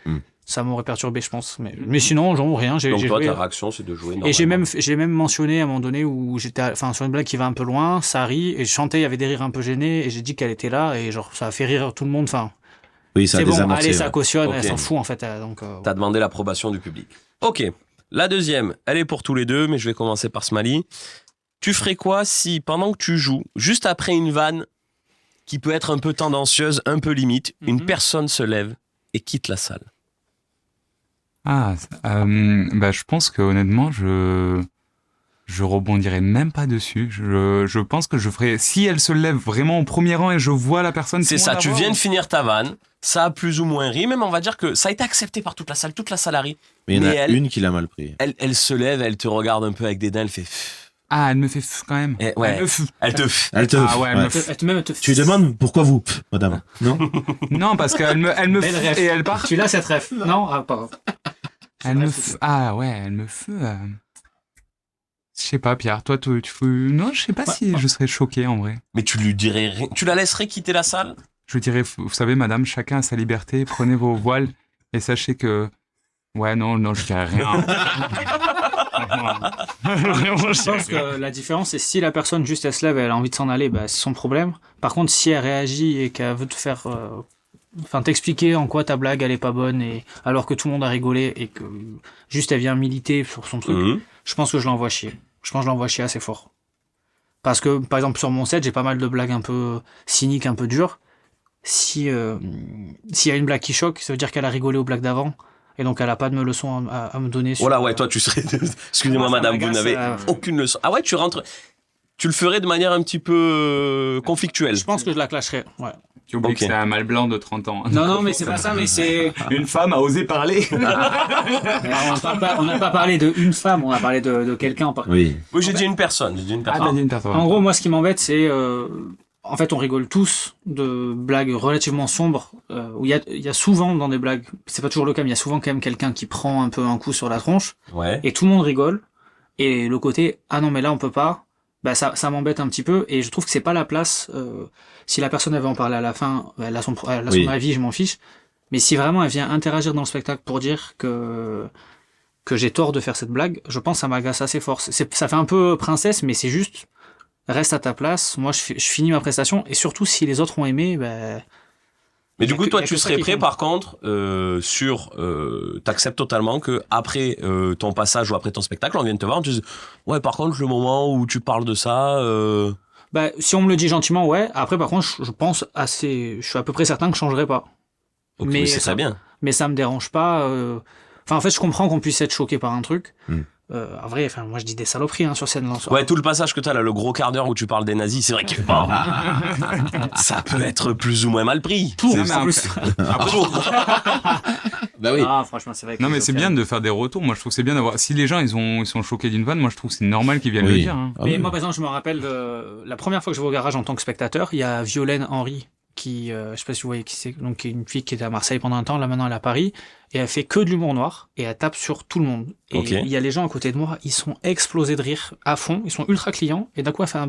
Hmm. Ça m'aurait perturbé, je pense. Mais sinon, genre, rien. J'ai Donc toi, joué. ta réaction, c'est de jouer Et j'ai normalement. même mentionné à un moment donné où j'étais, enfin, sur une blague qui va un peu loin, ça rit, et je chantais, il y avait des rires un peu gênés, et j'ai dit qu'elle était là, et genre, ça a fait rire tout le monde, enfin. Oui, ça a C'est bon, désamorcé. allez, ça ouais. cautionne, Ok. elle s'en fout, en fait, donc. T'as demandé l'approbation du public. Ok. La deuxième, elle est pour tous les deux, mais je vais commencer par Smally. Tu ferais quoi si, pendant que tu joues, juste après une vanne, qui peut être un peu tendancieuse, un peu limite. Une personne se lève et quitte la salle. Je pense que honnêtement, je rebondirai même pas dessus. Je pense que je ferai, si elle se lève vraiment au premier rang et je vois la personne. C'est ça, tu viens de finir ta vanne, ça a plus ou moins ri, même on va dire que ça a été accepté par toute la salle a ri. Mais il y en a une qui l'a mal pris. Elle se lève, elle te regarde un peu avec dédain, elle fait... Ah, elle me fait quand même. Elle te... Ah ouais, Elle te Tu lui demandes pourquoi vous, madame? Non? Non, parce qu'elle me Belle ref. et elle part. Tu l'as cette ref? Non, pas. Elle me elle me fait. Je sais pas, Pierre. Toi, tu non, je sais pas si je serais choqué en vrai. Mais tu lui dirais rien. Tu la laisserais quitter la salle? Je dirais, vous savez, madame, chacun a sa liberté. Prenez vos voiles et sachez que. Ouais, non, je dirais rien. Je pense que la différence, c'est si la personne juste elle se lève et elle a envie de s'en aller, bah, c'est son problème. Par contre, si elle réagit et qu'elle veut te faire, t'expliquer en quoi ta blague elle est pas bonne, et alors que tout le monde a rigolé et que juste elle vient militer sur son truc, je pense que je l'envoie chier. Je pense que je l'envoie chier assez fort. Parce que par exemple sur mon set, j'ai pas mal de blagues un peu cyniques, un peu dures. S'il y a une blague qui choque, ça veut dire qu'elle a rigolé aux blagues d'avant. Et donc, elle a pas de leçon à me donner. Oh là, ouais, toi, tu serais... Excusez-moi, madame, vous n'avez aucune leçon. Ah ouais, tu le ferais de manière un petit peu conflictuelle. Je pense que je la clasherais, ouais. Tu oublies que c'est un mâle blanc de 30 ans. Non, mais c'est pas ça, mais c'est... Une femme a osé parler. On n'a pas parlé d'une femme, on a parlé de quelqu'un. Oui, j'ai dit une personne. En gros, moi, ce qui m'embête, c'est... En fait, on rigole tous de blagues relativement sombres, où il y a souvent dans des blagues, c'est pas toujours le cas, mais il y a souvent quand même quelqu'un qui prend un peu un coup sur la tronche, et tout le monde rigole, et le côté « ah non mais là on peut pas », bah ça m'embête un petit peu, et je trouve que c'est pas la place, si la personne elle veut en parler à la fin, elle a son avis, je m'en fiche, mais si vraiment elle vient interagir dans le spectacle pour dire que j'ai tort de faire cette blague, je pense que ça m'agace assez fort. Ça fait un peu princesse, mais c'est juste... Reste à ta place, moi je finis ma prestation, et surtout si les autres ont aimé, ben... Mais du coup, toi, tu serais prêt, par contre, t'acceptes totalement que après ton passage ou après ton spectacle, on vienne te voir, on te dise, ouais, par contre, le moment où tu parles de ça... Bah, si on me le dit gentiment, ouais. Après, par contre, je suis à peu près certain que je changerai pas. Okay, mais c'est très bien. Mais ça me dérange pas. Enfin, en fait, je comprends qu'on puisse être choqué par un truc. En vrai, enfin, moi je dis des saloperies sur scène. Ouais, tout le passage que t'as là, le gros quart d'heure où tu parles des nazis, c'est vrai que ça peut être plus ou moins mal pris. Bah oui. Ah, franchement, c'est vrai. Non, mais c'est bien de faire des retours. Moi, je trouve que c'est bien d'avoir. Si les gens ils sont choqués d'une vanne, moi je trouve que c'est normal qu'ils viennent le dire. Hein. Mais moi, par exemple, je me rappelle la première fois que je vais au garage en tant que spectateur, il y a Violaine Henry qui, je sais pas si vous voyez qui c'est, donc qui est une fille qui était à Marseille pendant un temps, là maintenant elle est à Paris, et elle fait que de l'humour noir, et elle tape sur tout le monde. Et il y a les gens à côté de moi, ils sont explosés de rire à fond, ils sont ultra clients, et d'un coup elle fait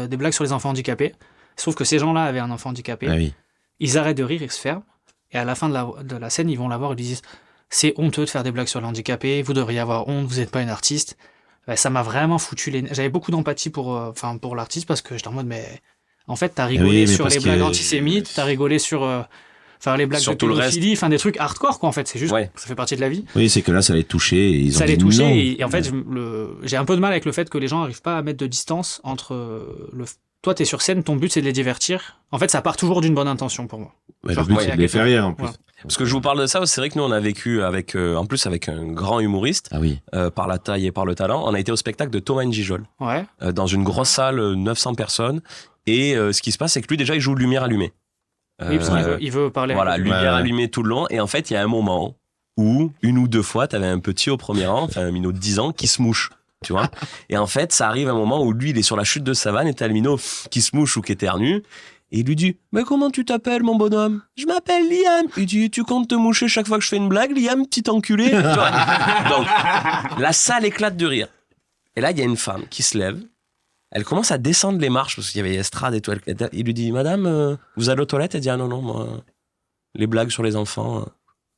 des blagues sur les enfants handicapés. Sauf que ces gens-là avaient un enfant handicapé, ils arrêtent de rire, ils se ferment, et à la fin de la scène, ils vont la voir et lui disent « C'est honteux de faire des blagues sur le handicapé, vous devriez avoir honte, vous n'êtes pas une artiste. » Ça m'a vraiment foutu j'avais beaucoup d'empathie pour l'artiste, parce que j'étais en mode « Mais... » En fait, t'as rigolé sur les blagues antisémites, t'as rigolé sur les blagues sur de pédophilie, enfin des trucs hardcore quoi en fait, c'est juste ça fait partie de la vie. Oui, c'est que là ça les touchait et ils ont dit non. Et en fait, j'ai un peu de mal avec le fait que les gens arrivent pas à mettre de distance entre toi t'es sur scène, ton but c'est de les divertir. En fait, ça part toujours d'une bonne intention pour moi. Le but c'est de les faire rire en plus. Parce que je vous parle de ça, c'est vrai que nous on a vécu avec en plus avec un grand humoriste, par la taille et par le talent. On a été au spectacle de Thomas Njijol, dans une grosse salle, 900 personnes. Et ce qui se passe, c'est que lui, déjà, il joue lumière allumée. Oui, parce qu'il veut parler. Voilà, lumière allumée tout le long. Et en fait, il y a un moment où, une ou deux fois, t'avais un petit au premier rang, enfin un minot de 10 ans, qui se mouche. Tu vois. Et en fait, ça arrive un moment où lui, il est sur la chute de savane et t'as le minot qui se mouche ou qui éternue. Et il lui dit, mais comment tu t'appelles, mon bonhomme? Je m'appelle Liam. Il dit, tu comptes te moucher chaque fois que je fais une blague, Liam, petit enculé? Tu vois. Donc, la salle éclate de rire. Et là, il y a une femme qui se lève. Elle commence à descendre les marches parce qu'il y avait estrade et tout. Il lui dit, madame, vous allez aux toilettes? Elle dit, ah non, moi, les blagues sur les enfants.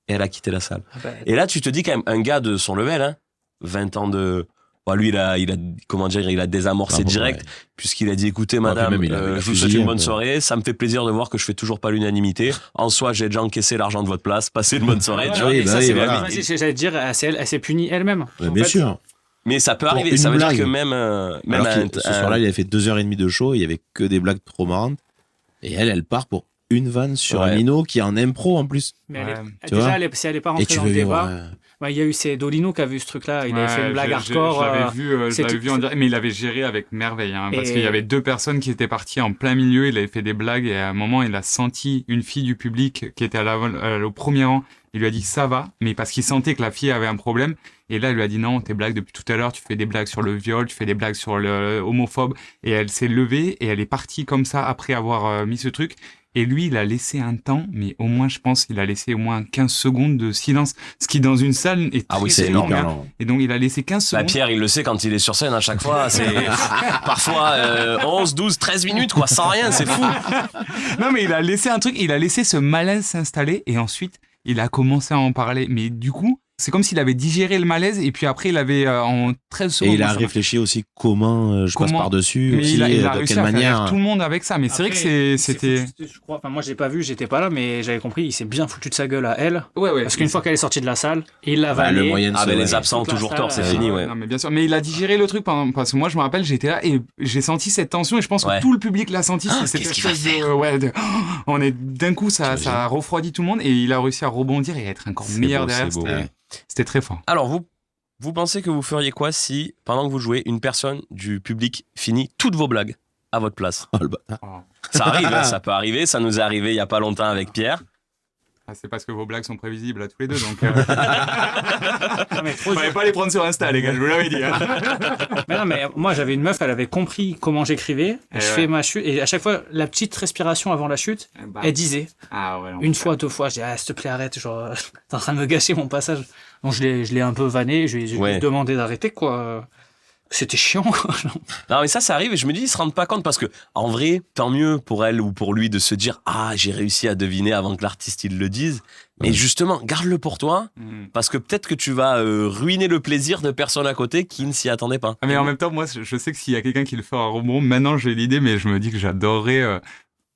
Et elle a quitté la salle. Et là, tu te dis quand même, un gars de son level, 20 ans de... Bon, lui, il a désamorcé direct, puisqu'il a dit, écoutez, madame, je vous souhaite une bonne soirée. Ça me fait plaisir de voir que je fais toujours pas l'unanimité. En soi, j'ai déjà encaissé l'argent de votre place. Passez une bonne soirée. J'allais dire, elle s'est punie elle-même. Bien sûr. Mais ça peut arriver, ça veut dire que même ce soir-là, il avait fait 2h30 de show, il y avait que des blagues trop marrantes. Et elle part pour une vanne sur un minot qui est en impro en plus. Mais tu vois, si elle n'est pas rentrée dans le débat, il y a eu Dolino qui a vu ce truc-là. Il avait fait une blague hardcore. Je l'avais vu en direct, mais il avait géré avec merveille. Parce qu'il y avait 2 personnes qui étaient parties en plein milieu. Il avait fait des blagues et à un moment, il a senti une fille du public qui était au premier rang. Il lui a dit ça va, mais parce qu'il sentait que la fille avait un problème. Et là, il lui a dit non, tes blagues depuis tout à l'heure, tu fais des blagues sur le viol, tu fais des blagues sur le homophobe. Et elle s'est levée et elle est partie comme ça après avoir mis ce truc. Et lui, il a laissé un temps, mais au moins, je pense, il a laissé au moins 15 secondes de silence. Ce qui, dans une salle, est très énorme. Et donc, il a laissé 15 secondes. Pierre, il le sait quand il est sur scène à chaque fois. C'est parfois 11, 12, 13 minutes, quoi, sans rien, c'est fou. Non, mais il a laissé un truc, il a laissé ce malaise s'installer et ensuite, il a commencé à en parler. Mais du coup, c'est comme s'il avait digéré le malaise et puis après, il avait en 13 secondes. Et il a réfléchi aussi comment passe par-dessus, mais aussi, il a de réussi quelle à manière. faire tout le monde avec ça. Mais après, c'est vrai que c'était. Je crois, moi, je l'ai pas vu, j'étais pas là, mais j'avais compris, il s'est bien foutu de sa gueule à elle. Ouais. Parce qu'une fois qu'elle est sortie de la salle, il l'a valé. Les absents ont toujours tort, c'est fini, ouais. Non, mais bien sûr. Mais il a digéré le truc parce que moi, je me rappelle, j'étais là et j'ai senti cette tension et je pense que tout le public l'a senti. C'est cette espèce on est d'un coup, ça a refroidi tout le monde et il a réussi à rebondir et à être encore meilleur derrière. C'était très fort. Alors, vous pensez que vous feriez quoi si, pendant que vous jouez, une personne du public finit toutes vos blagues à votre place? Oh, le bâtard. Ça arrive, ça peut arriver. Ça nous est arrivé il n'y a pas longtemps avec Pierre. C'est parce que vos blagues sont prévisibles à tous les deux, donc... Fallait pas les prendre sur Insta, les gars, je vous l'avais dit. Mais non, mais moi, j'avais une meuf, elle avait compris comment j'écrivais. Je fais ma chute, et à chaque fois, la petite respiration avant la chute, elle disait. Une fois, 2 fois, je dis, s'il te plaît, arrête, genre, t'es en train de me gâcher mon passage. Donc, je l'ai un peu vanné, je lui ai demandé d'arrêter, quoi. C'était chiant, quoi. Non, mais ça arrive et je me dis, ils se rendent pas compte parce que, en vrai, tant mieux pour elle ou pour lui de se dire, j'ai réussi à deviner avant que l'artiste il le dise. Mais justement, garde-le pour toi parce que peut-être que tu vas ruiner le plaisir de personnes à côté qui ne s'y attendaient pas. Mais en même temps, moi, je sais que s'il y a quelqu'un qui le fait à rebond, maintenant j'ai l'idée, mais je me dis que j'adorerais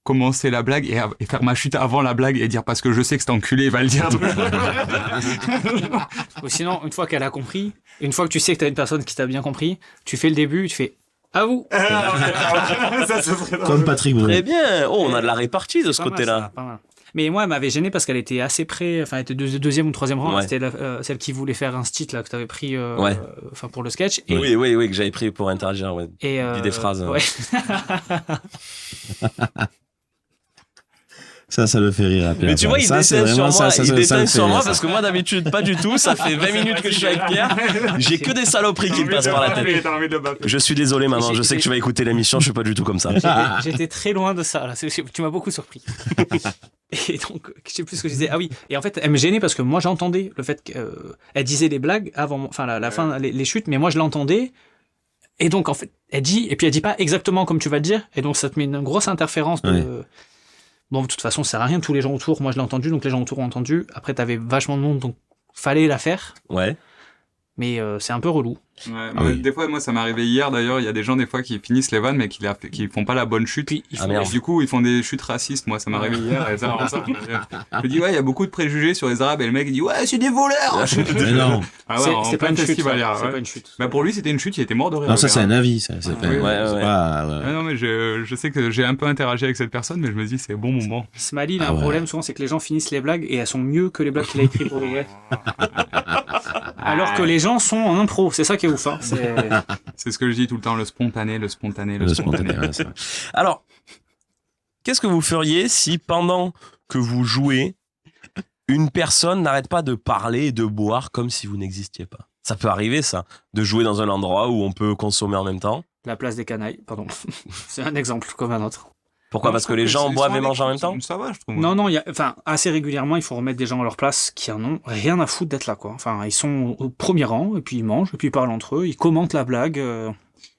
commencer la blague et faire ma chute avant la blague et dire parce que je sais que cet enculé va le dire. Ou sinon, une fois qu'elle a compris, une fois que tu sais que t'as une personne qui t'a bien compris, tu fais le début, tu fais à vous. Ça, ce serait comme Patrick Bruel. Très bien. On a de la répartie de ce côté-là. Mal, pas mal. Mais moi, elle m'avait gêné parce qu'elle était assez près, enfin, elle était deuxième ou troisième rang. C'était celle qui voulait faire un style là que t'avais pris, pour le sketch. Et... Oui, que j'avais pris pour interagir. Et des phrases. Ouais. Ça le fait rire à Pierre. Mais tu vois, il déteint sur moi parce que moi d'habitude pas du tout. Ça fait 20 minutes que je suis avec Pierre. J'ai que des saloperies qui me passent par la tête. Je suis désolé maman, je sais que tu vas écouter l'émission, je suis pas du tout comme ça. J'étais très loin de ça là. Tu m'as beaucoup surpris. Et donc, je sais plus ce que je disais. Ah oui, et en fait, elle me gênait parce que moi j'entendais le fait qu'elle disait les blagues avant, enfin la fin, les chutes, mais moi je l'entendais. Et donc en fait, elle dit pas exactement comme tu vas le dire, et donc ça te met une grosse interférence de... Bon, de toute façon, ça sert à rien, tous les gens autour, moi je l'ai entendu, donc les gens autour ont entendu. Après, t'avais vachement de monde, donc fallait la faire. Ouais. Mais c'est un peu relou. Ouais, des fois, moi, ça m'est arrivé hier d'ailleurs. Il y a des gens, des fois, qui finissent les vannes, mais qui font pas la bonne chute. Puis, du coup, ils font des chutes racistes. Moi, ça m'est arrivé hier. Et ça, je dis, il y a beaucoup de préjugés sur les Arabes. Et le mec, il dit, c'est des voleurs. Mais non. C'est pas une chute. C'est pas une chute. Bah, pour lui, c'était une chute. Il était mort de rire. Non, ça, c'est un avis. Ça. Non, mais je sais que j'ai un peu interagi avec cette personne, mais je me dis, c'est bon moment. Smiley, il a un problème souvent, c'est que les gens finissent les blagues et elles sont mieux que les blagues qu'il a écrites pour le vrai. Alors que les gens sont en impro, c'est ça qui est ouf. Hein. C'est ce que je dis tout le temps, le spontané. Alors, qu'est-ce que vous feriez si pendant que vous jouez, une personne n'arrête pas de parler et de boire comme si vous n'existiez pas? Ça peut arriver, ça, de jouer dans un endroit où on peut consommer en même temps. La place des canailles, pardon. C'est un exemple comme un autre. Pourquoi? Parce que les gens boivent et mangent en même temps? Ça va, je trouve. Non, assez régulièrement, il faut remettre des gens à leur place qui en ont rien à foutre d'être là, quoi. Enfin, ils sont au premier rang, et puis ils mangent, et puis ils parlent entre eux, ils commentent la blague.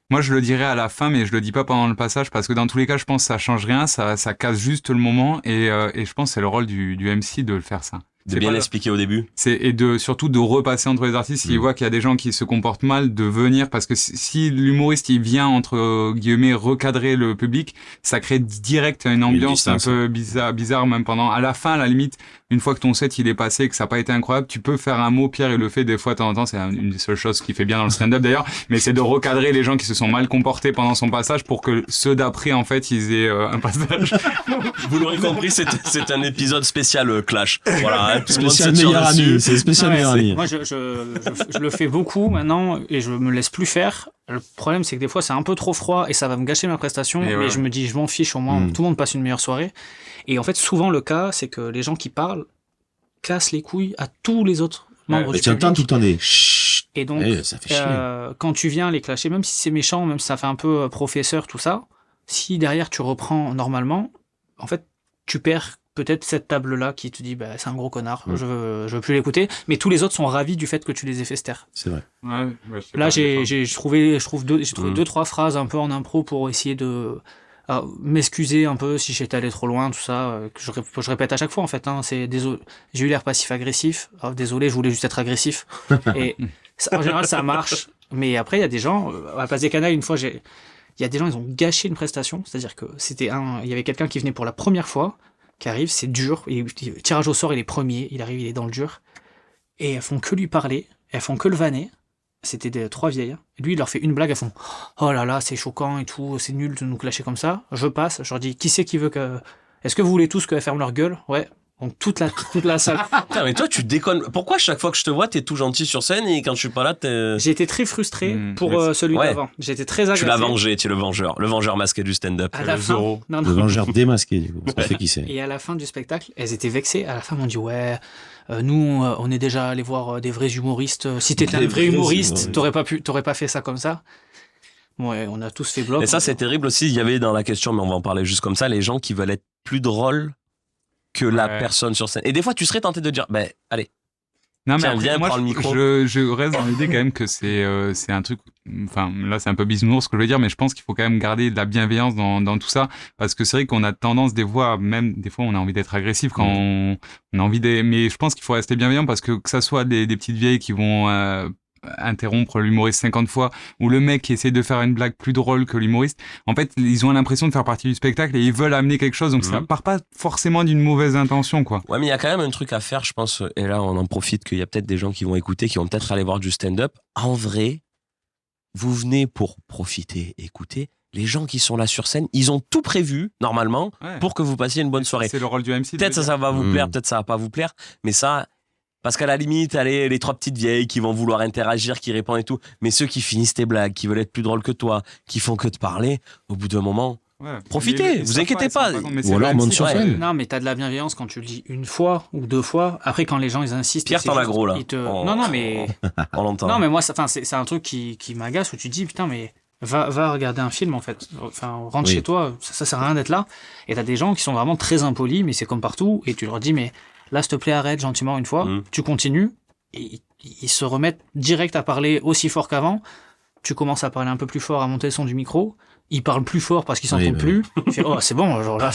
Moi, je le dirais à la fin, mais je le dis pas pendant le passage, parce que dans tous les cas, je pense que ça change rien, ça casse juste le moment, et je pense que c'est le rôle du MC de le faire, ça. De bien l'expliquer au début. Et surtout de repasser entre les artistes, s'il voit qu'il y a des gens qui se comportent mal, de venir, parce que si l'humoriste, il vient, entre guillemets, recadrer le public, ça crée direct une ambiance un peu bizarre, même à la fin, à la limite, une fois que ton set il est passé, que ça n'a pas été incroyable, tu peux faire un mot. Pierre, il le fait des fois de temps en temps, c'est une des seules choses qu'il fait bien dans le stand-up d'ailleurs, mais c'est de recadrer les gens qui se sont mal comportés pendant son passage pour que ceux d'après, en fait, ils aient un passage. Vous l'aurez compris, c'est un épisode spécial Clash. Voilà, hein, spécial meilleur ami, c'est spécial meilleur ami. Moi, je le fais beaucoup maintenant et je me laisse plus faire. Le problème, c'est que des fois, c'est un peu trop froid et ça va me gâcher ma prestation. Mais je me dis, je m'en fiche, au moins, tout le monde passe une meilleure soirée. Et en fait, souvent, le cas, c'est que les gens qui parlent cassent les couilles à tous les autres membres du public. Tu entends tout le temps des chut. Et donc, ça fait chier. Quand tu viens les clasher, même si c'est méchant, même si ça fait un peu professeur, tout ça, si derrière tu reprends normalement, en fait, tu perds peut-être cette table-là qui te dit bah, c'est un gros connard, je veux plus l'écouter, mais tous les autres sont ravis du fait que tu les aies fait se taire. C'est vrai. Là, j'ai trouvé 2-3 phrases un peu en impro pour essayer de m'excuser un peu si j'étais allé trop loin, tout ça, que je répète à chaque fois en fait. C'est désolé, j'ai eu l'air passif-agressif. Désolé, je voulais juste être agressif. Et ça, en général, ça marche. Mais après, il y a des gens, à la place des canailles, une fois, il y a des gens, ils ont gâché une prestation. C'est-à-dire que il y avait quelqu'un qui venait pour la première fois, qui arrive, c'est dur. Tirage au sort, il est premier, il arrive, il est dans le dur. Et elles font que lui parler, elles font que le vanner. C'était 3 vieilles. Et lui, il leur fait une blague, elles font « Oh là là, c'est choquant et tout, c'est nul de nous clasher comme ça. » Je passe, je leur dis « Qui c'est qui veut que... Est-ce que vous voulez tous qu'elles ferment leur gueule ?» Ouais. Donc toute la salle. Putain, mais toi, tu déconnes. Pourquoi chaque fois que je te vois, t'es tout gentil sur scène et quand je suis pas là, t'es... J'ai été très frustré pour celui d'avant. J'ai été très agacé. Tu l'as vengé, tu es le vengeur masqué du stand-up. À la fin, le vengeur démasqué, du coup. On sait qui c'est. Et à la fin du spectacle, elles étaient vexées. À la fin, elles m'ont dit « Ouais, nous, on est déjà allés voir des vrais humoristes. Si t'étais un vrai humoriste, t'aurais pas fait ça comme ça. » Ouais, on a tous fait bloc. Et ça, c'est terrible aussi. Il y avait dans la question, mais on va en parler juste comme ça, les gens qui veulent être plus drôles que la personne sur scène. Et des fois, tu serais tenté de dire, ben, allez. Non, mais tiens, après, viens, moi, prends le micro. je reste dans l'idée quand même que c'est un truc, enfin, là, c'est un peu bisounours ce que je veux dire, mais je pense qu'il faut quand même garder de la bienveillance dans tout ça, parce que c'est vrai qu'on a tendance, des fois, on a envie d'être agressif quand on a envie mais je pense qu'il faut rester bienveillant parce que ça soit des petites vieilles qui vont, interrompre l'humoriste 50 fois ou le mec qui essaie de faire une blague plus drôle que l'humoriste, en fait ils ont l'impression de faire partie du spectacle et ils veulent amener quelque chose, donc ça part pas forcément d'une mauvaise intention, quoi. Ouais, mais il y a quand même un truc à faire, je pense, et là on en profite qu'il y a peut-être des gens qui vont écouter, qui vont peut-être aller voir du stand-up. En vrai, vous venez pour profiter, écouter. Les gens qui sont là sur scène, ils ont tout prévu, normalement, pour que vous passiez une bonne soirée. C'est le rôle du MC. Peut-être ça va vous plaire, peut-être ça va pas vous plaire, mais ça... Parce qu'à la limite, allez, les 3 petites vieilles qui vont vouloir interagir, qui répondent et tout. Mais ceux qui finissent tes blagues, qui veulent être plus drôles que toi, qui font que te parler, au bout d'un moment, profitez, vous inquiétez pas. Ou alors monte sur scène. Non, mais t'as de la bienveillance quand tu le dis une fois ou 2 fois. Après, quand les gens ils insistent. Pierre, t'en as gros là. Non, mais. On l'entend. Non, mais moi, c'est un truc qui m'agace où tu te dis, putain, mais. Va regarder un film en fait. Enfin, rentre chez toi, ça sert à rien d'être là. Et t'as des gens qui sont vraiment très impolis, mais c'est comme partout. Et tu leur dis, mais. Là, s'il te plaît, arrête gentiment une fois. Tu continues. Et ils se remettent direct à parler aussi fort qu'avant. Tu commences à parler un peu plus fort, à monter le son du micro. Ils parlent plus fort parce qu'ils s'entendent plus. Ils font, oh, c'est bon, genre là,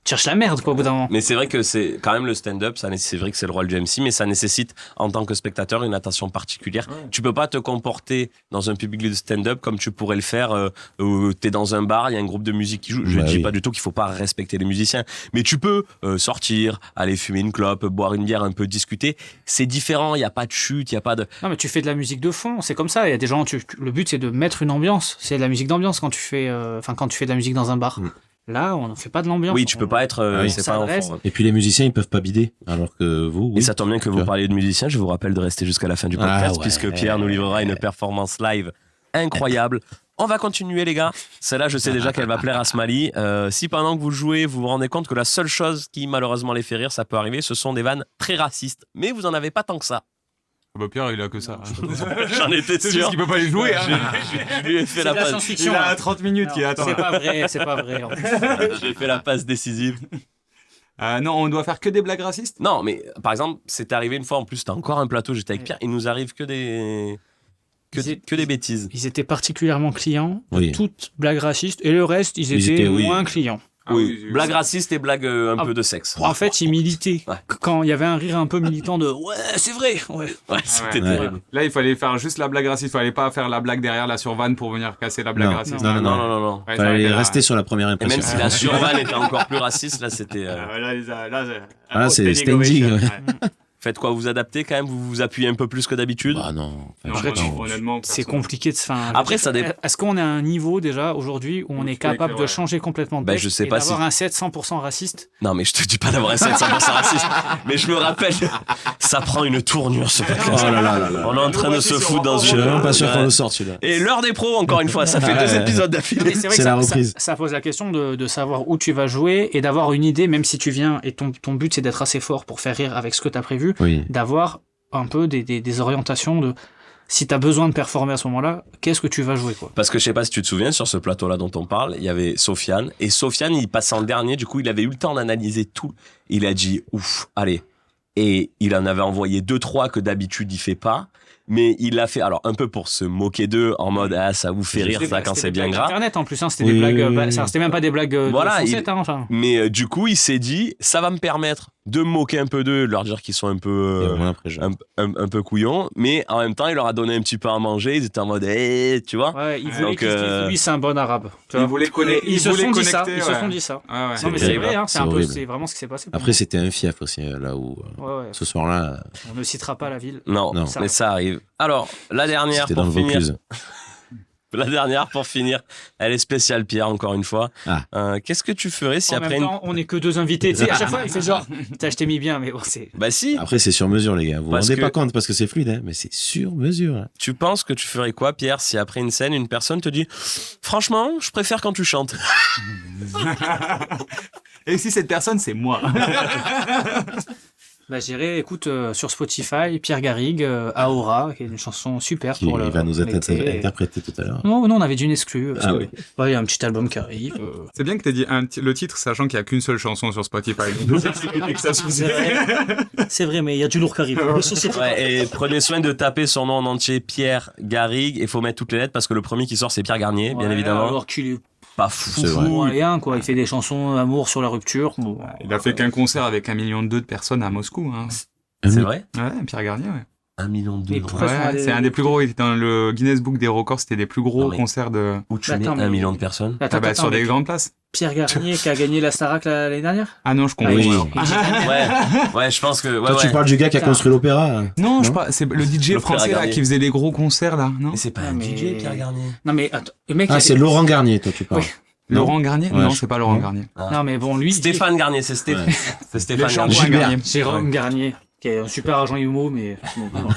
cherche la merde, quoi, au bout d'un moment. Mais c'est vrai que c'est quand même le stand-up, c'est vrai que c'est le rôle du MC, mais ça nécessite, en tant que spectateur, une attention particulière. Tu peux pas te comporter dans un public de stand-up comme tu pourrais le faire où t'es dans un bar, il y a un groupe de musique qui joue. Je dis pas du tout qu'il faut pas respecter les musiciens, mais tu peux sortir, aller fumer une clope, boire une bière, un peu discuter. C'est différent, il y a pas de chute, il y a pas de... Non, mais tu fais de la musique de fond, c'est comme ça. Il y a des gens, le but c'est de mettre une ambiance. C'est de la musique d'ambiance quand tu fais de la musique dans un bar. Là, on ne fait pas de l'ambiance. Oui, tu peux pas être... c'est pas un fond. Et puis les musiciens, ils peuvent pas bider, alors que vous... Et ça tombe bien que vous parliez de musiciens. Je vous rappelle de rester jusqu'à la fin du podcast, puisque Pierre nous livrera une performance live incroyable. On va continuer, les gars. Celle-là, je sais déjà qu'elle va plaire à Smally. Si pendant que vous jouez, vous vous rendez compte que la seule chose qui, malheureusement, les fait rire, ça peut arriver, ce sont des vannes très racistes. Mais vous en avez pas tant que ça. Bah Pierre, il a que ça. J'en étais sûr. C'est juste qu'il peut pas les jouer. Je lui ai fait la passe. Il a 30 minutes qu'il attend. C'est pas vrai. J'ai fait la passe décisive. Non, on doit faire que des blagues racistes. Non, mais par exemple, c'est arrivé une fois, en plus, c'était encore un plateau, j'étais avec Pierre, il nous arrive que des bêtises. Ils étaient particulièrement clients de toutes blagues racistes, et le reste, ils étaient moins clients. Oui, blague raciste et blague un peu de sexe. En fait, il militait. Ouais. Quand il y avait un rire un peu militant de ouais, c'est vrai. Ouais. Ouais, c'était Ouais. terrible. Là, il fallait faire juste la blague raciste. Il fallait pas faire la blague derrière la survanne pour venir casser la blague Non. raciste. Non. Non. Ouais, ça Fallait arrêtait là. rester sur la première Et impression. même si la survanne était encore plus raciste, là, c'était... C'est standing. Ouais. Faites quoi, vous adaptez quand même, vous vous appuyez un peu plus que d'habitude. Bah non. Non, Enfin, honnêtement, C'est personne. compliqué de. Après, ça dépend. Est-ce qu'on est à un niveau déjà aujourd'hui où on est capable de changer complètement de Bah, texte je sais et pas d'avoir un set 100% raciste? Non, mais je te dis pas d'avoir un 100% raciste. Mais je me rappelle, ça prend une tournure, ce podcast. Oh là là là là. On est en train de se foutre dans Je suis une... vraiment pas sûr qu'on Ouais. le sorte celui-là. Et l'heure des pros, encore une fois, ça fait 2 épisodes Mais d'affilée. c'est vrai C'est que la reprise. ça pose la question de savoir où tu vas jouer et d'avoir une idée, même si tu viens et ton but c'est d'être assez fort pour faire rire avec ce que tu as prévu, Oui. d'avoir un peu des orientations de si tu as besoin de performer à ce moment-là, qu'est-ce que tu vas jouer quoi. Parce que je sais pas si tu te souviens, sur ce plateau-là dont on parle, il y avait Sofiane. Et Sofiane, il passait en dernier, du coup, il avait eu le temps d'analyser tout. Il a dit, ouf, allez. Et il en avait envoyé 2-3 que d'habitude il fait pas. Mais il l'a fait, alors un peu pour se moquer d'eux, en mode, ah, ça vous fait rire ça quand c'est bien grave. Internet en plus, hein, c'était Oui, des blagues, oui, oui. c'était même pas des blagues Voilà, de il- foncette, hein, enfin. Mais du coup, il s'est dit, ça va me permettre de me moquer un peu d'eux, de leur dire qu'ils sont un peu... Et voilà, après, un peu couillon, mais en même temps, il leur a donné un petit peu à manger. Ils étaient en mode, tu vois. Ouais, il voulait Donc, qu'ils se disent, lui c'est un bon arabe. Tu Ils vois. voulaient connecter. Ils se sont dit ça. connecter, Ils se ouais. sont dit ça. Ouais, ouais. Non mais c'est terrible, vrai, hein, c'est c'est un peu, horrible. c'est vraiment ce qui s'est passé. Après, c'était un fief aussi, là où Ouais, ouais. ce soir-là, On ne citera pas la ville. Non, Non. mais ça arrive. Alors, la dernière c'était dans pour le finir. Vaucluse. La dernière pour finir. Elle est spéciale, Pierre, encore une fois. Ah. Qu'est-ce que tu ferais si En après même temps, on n'est que 2 invités. Tu sais, à chaque fois, il fait genre, putain, je t'ai mis bien, mais bon, c'est. Bah si, Après, c'est sur mesure, les gars. Vous vous Parce rendez que- pas compte parce que c'est fluide, hein, mais c'est sur mesure. Hein. tu penses que tu ferais quoi, Pierre, si après une scène, une personne te dit franchement, je préfère quand tu chantes. Et si cette personne, c'est moi. Bah, j'irai, écoute, sur Spotify, Pierre Garrigue, Aora, qui est une chanson super Qui pour le. va nous être l'été. interprété tout à l'heure. Non, on avait d'une exclue. parce Ah que, oui. ouais, il y a un petit album qui arrive. C'est bien que tu aies dit le titre, sachant qu'il n'y a qu'une seule chanson sur Spotify. Donc, que ça suffisait. C'est vrai, mais il y a du lourd qui arrive. Ouais, et prenez soin de taper son nom en entier, Pierre Garrigue. Il faut mettre toutes les lettres parce que le premier qui sort, c'est Pierre Garnier, bien Ouais, évidemment. Alors qu'il est Pas fou. C'est vrai. moyen, quoi. Il fait des chansons amour sur la rupture. Bon. Il a fait qu'un concert avec 1,2 million de personnes à Moscou. Hein. C'est vrai Ouais, Pierre Garnier, ouais. 1 million de Mais euros. pourquoi- Ouais, c'est un des plus gros. Il était dans le Guinness Book des records. C'était des plus gros Non, mais- concerts de. Où tu Bah, mets attends, 1 mais- million de personnes Attends, Ah bah, attends, sur des mais grandes places. Pierre Garnier qui a gagné la Starac l'année dernière. Ah non, je comprends. Oui. Ouais, je pense que... Ouais, Toi, tu ouais. parles du gars qui a Putain. construit l'opéra. hein. Non, je Non pas. C'est le DJ Le français frère là Garnier. qui faisait les gros concerts là, non Mais c'est pas Ah, un mais- DJ, Pierre Garnier. Non, mais attends. Le mec, Ah, il- c'est Laurent Garnier, toi, tu parles. Oui. Non. Laurent Garnier Ouais, Non, je- c'est pas Laurent non. Garnier. Non, mais bon, lui. Stéphane Garnier, c'est Stéphane. Ouais. C'est Stéphane Les Garnier. shampoings Gilbert. Garnier. Jérôme Garnier, qui est un super agent IMO, mais. bon, bon.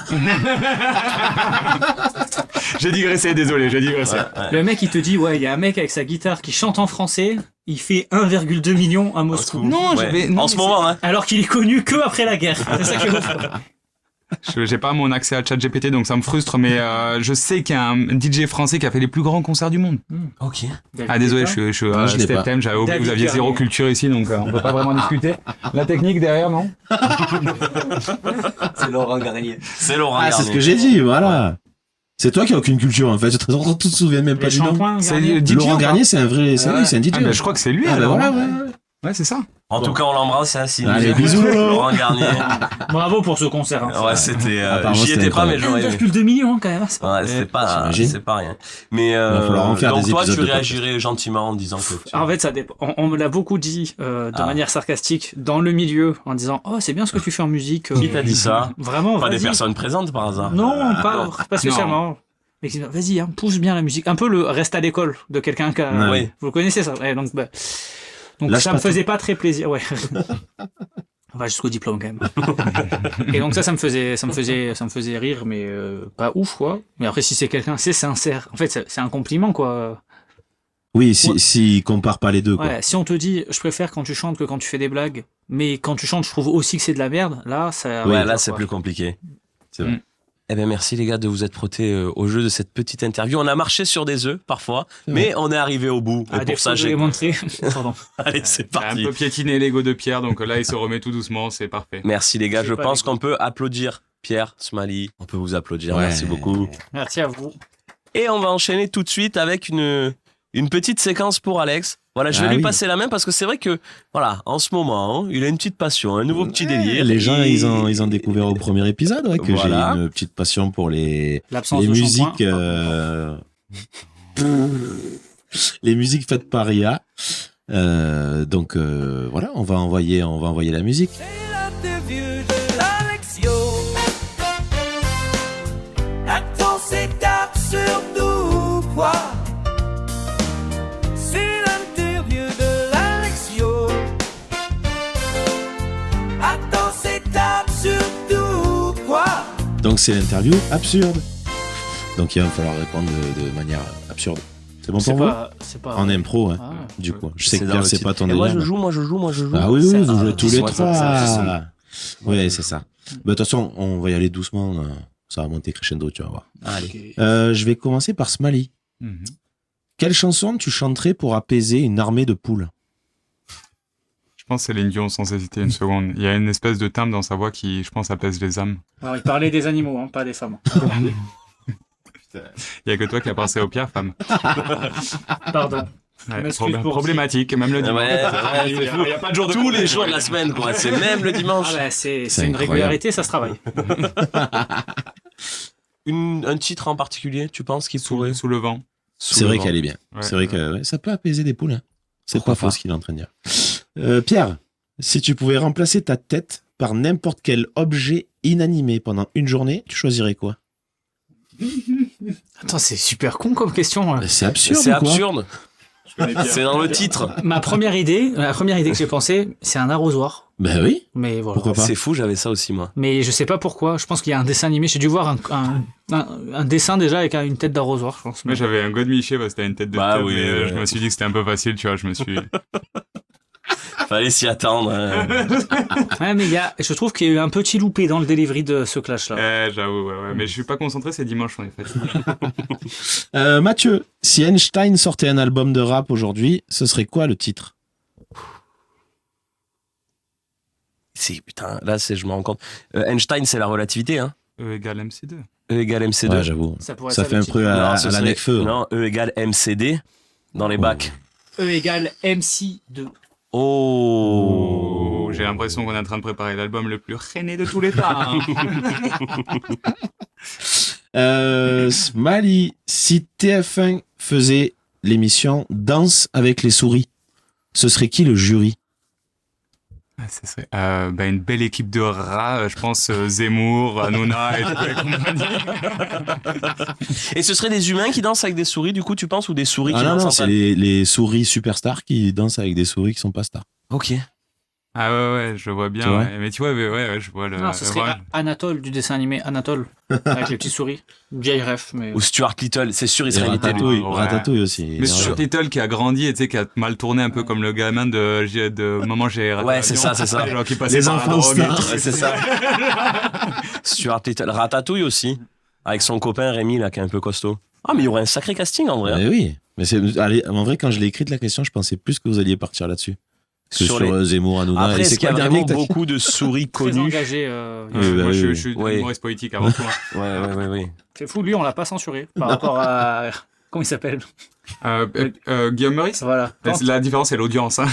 J'ai digressé, désolé, j'ai digressé. Le mec, il te dit, ouais, il y a un mec avec sa guitare qui chante en français, il fait 1,2 million à Moscou. Non, Ouais. j'avais. non, En mais ce moment, hein. Alors qu'il est connu que après la guerre. C'est ça qui est ouf. J'ai pas mon accès à ChatGPT, donc ça me frustre, mais je sais qu'il y a un DJ français qui a fait les plus grands concerts du monde. Ok. Ah désolé, je suis Ah, je l'ai step pas. time, j'avais oublié que vous David aviez zéro Garnier. culture ici, donc on peut pas vraiment discuter. La technique derrière, non? C'est Laurent Garnier. C'est Laurent Ah, Garnier. c'est ce que j'ai dit, voilà. C'est toi qui as aucune culture, en fait. Tu te souviens même pas Les du nom. shampoings, C'est Garnier. le DJ. Laurent ou pas Garnier, c'est un vrai. C'est oui, c'est un DJ. Ah, bah, je crois que c'est lui, Ah, bah alors. voilà, ouais. Ouais, c'est ça. En tout cas, on l'embrasse, hein, s'il nous Allez, écoute. bisous, Lolo. Laurent Garnier. Bravo pour ce concert. hein. Ouais, c'était... Apparemment, J'y c'était étais pas, mais incroyable. j'aurais aimé. 1,2 million quand même. c'est pas- Ouais, J'imagine. c'est pas rien. Mais va falloir en faire donc des toi, épisodes tu de podcast. réagirais gentiment en disant que... En fait, ça dépend. On me l'a beaucoup dit de Ah. manière sarcastique dans le milieu en disant oh c'est bien ce que tu fais en musique. Qui t'a dit ça? Vraiment. Pas des vas-y. personnes présentes par hasard. Non, Ah, pas spécialement. Mais qui dit, vas-y, hein, pousse bien la musique. Un peu le reste à l'école de quelqu'un qui a... Ouais. Vous connaissez ça ouais, donc Lâche ça pas me faisait pas très plaisir. Ouais. On va jusqu'au diplôme quand même. Et donc ça me faisait rire, mais pas ouf quoi. Mais après si c'est quelqu'un, c'est sincère. En fait, c'est un compliment quoi. Oui, Ouais. si compare pas les deux, quoi. Ouais, si on te dit, je préfère quand tu chantes que quand tu fais des blagues, mais quand tu chantes, je trouve aussi que c'est de la merde. Là, ça. Ouais, là, c'est plus compliqué. C'est vrai. Eh bien, merci les gars de vous être prêtés au jeu de cette petite interview. On a marché sur des œufs parfois, mais on est arrivé au bout. Et pour ça, j'ai... montré. Pardon. Allez, c'est Il a un parti. peu piétiné l'ego de Pierre, donc là, il se remet tout doucement, c'est parfait. Merci les gars. C'est Je pas pense les- qu'on peut applaudir Pierre, Smally. On peut vous applaudir. Ouais. Merci beaucoup. Merci à vous. Et on va enchaîner tout de suite avec une petite séquence pour Alex. Voilà, je vais lui passer la main parce que c'est vrai que, voilà, en ce moment, il a une petite passion, un nouveau petit délire. Les gens, ils ont découvert au premier épisode, que j'ai une petite passion pour les musiques, les musiques faites par IA. Donc, voilà, on va envoyer la musique. C'est l'interview de l'Alexio. Attends, c'est tard sur nous, quoi. C'est l'interview de l'Alexio. Attends, c'est tard sur nous, quoi. Donc, c'est l'interview absurde. Donc, il va falloir répondre de manière absurde. C'est bon pour vous? C'est pas... En impro, hein, du coup. Je sais que Pierre, c'est pas ton délire. Moi, je joue. Ah oui, vous jouez tous les trois. Oui, c'est ça. De toute façon, on va y aller doucement. Ça va monter crescendo, tu vas voir. Allez. Je vais commencer par Smally. Quelle chanson tu chanterais pour apaiser une armée de poules? Je pense que c'est Céline Dion sans hésiter une seconde. Il y a une espèce de timbre dans sa voix qui, je pense, apaise les âmes. Alors, il parlait des animaux, pas des femmes. Il n'y a que toi qui as pensé aux pierres, femme. Pardon. Problématique, même le dimanche. Il n'y a pas de jour de tous les jours de la semaine, quoi. C'est même le dimanche. C'est une régularité, ça se travaille. Un titre en particulier, tu penses qu'il pourrait? Sous le vent. C'est vrai qu'elle est bien. Ouais, c'est vrai que ça peut apaiser des poules. Hein. C'est pas faux ce qu'il est en train de dire. Pierre, si tu pouvais remplacer ta tête par n'importe quel objet inanimé pendant une journée, tu choisirais quoi? Attends, c'est super con comme question. C'est absurde. C'est absurde. C'est dans le titre. La première idée que j'ai pensée, c'est un arrosoir. Ben oui. Mais voilà. Pourquoi pas? C'est fou, j'avais ça aussi, moi. Mais je sais pas pourquoi. Je pense qu'il y a un dessin animé. J'ai dû voir un dessin déjà avec une tête d'arrosoir, je pense. Moi, j'avais un Godemiché parce que t'as une tête de tête, mais je me suis dit que c'était un peu facile, tu vois. Je me suis. Fallait s'y attendre. Ouais, mais je trouve qu'il y a eu un petit loupé dans le delivery de ce clash-là. J'avoue, ouais. Mais je suis pas concentré, c'est dimanche, on est fatigué. Mathieu, si Einstein sortait un album de rap aujourd'hui, ce serait quoi le titre? Putain, là, je me rends compte. Einstein, c'est la relativité, hein. E égale MC2. E égale MC2. Ouais, j'avoue. Ça fait un peu à la Necfeu. Non, E égale MCD dans les bacs. E égale MC2. Oh, j'ai l'impression qu'on est en train de préparer l'album le plus rené de tous les temps. Smally, si TF1 faisait l'émission Danse avec les souris, ce serait qui le jury? Ce serait une belle équipe de rats, je pense Zemmour, Hanouna et compagnie. Et ce seraient des humains qui dansent avec des souris, du coup, tu penses, ou des souris qui dansent? Non, c'est les souris superstars qui dansent avec des souris qui sont pas stars. Ok. Ah ouais, je vois bien. Ouais. Mais tu vois, je vois le. Non, ce serait Anatole du dessin animé Anatole avec les petites souris. Vieille ref, mais. Ou Stuart Little, c'est sûr, il serait Ratatouille. Ratatouille aussi. Mais Stuart Little qui a grandi et tu sais qui a mal tourné un peu comme le gamin de Maman j'ai raté. Ouais, c'est ça. Genre, qui les enfants stars. Ouais, c'est ça. Stuart Little, Ratatouille aussi, avec son copain Rémi là qui est un peu costaud. Ah mais il y aurait un sacré casting en vrai. Mais oui. Mais en vrai quand je l'ai écrite la question, je pensais plus que vous alliez partir là-dessus. Sur Zemmour, Hanouna. Après, est-ce qu'il y a vraiment beaucoup de souris connues? Engagé, moi, je suis humoriste politique avant tout. Oui. C'est fou, lui, on l'a pas censuré par rapport à... Comment il s'appelle? Guillaume Meurice. Voilà. La différence, c'est l'audience. Hein.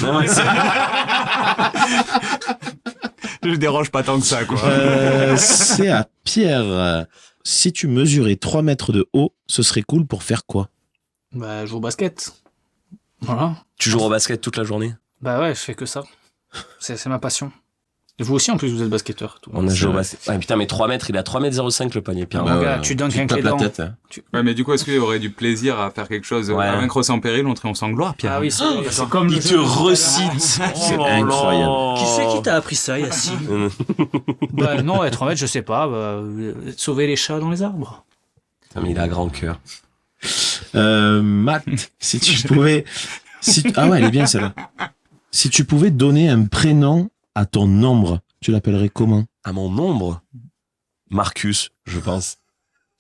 Je dérange pas tant que ça, quoi. C'est à Pierre. Si tu mesurais 3 mètres de haut, ce serait cool pour faire quoi? Bah, jouer au basket. Voilà. Tu joues au basket toute la journée? Bah ouais, je fais que ça. C'est ma passion. Et vous aussi, en plus, vous êtes basketteur. On a joué au basket. Ah, putain, mais 3 mètres, il a 3,05 m le panier, Pierre. Bah, gars, tu dunks avec les dents. Ouais, mais du coup, est-ce qu'il y aurait du plaisir à faire quelque chose, à vaincre sans péril, on triomphe sans gloire, Pierre? Ah oui, c'est comme il te recite. C'est incroyable. Qui c'est qui t'a appris ça, Yassine? Bah non, 3 mètres, je sais pas. Sauver les chats dans les arbres. Putain, mais il a un grand cœur. Matt, si tu pouvais... Ah ouais, elle est bien celle-là. Si tu pouvais donner un prénom à ton ombre, tu l'appellerais comment? À mon ombre? Marcus, je pense.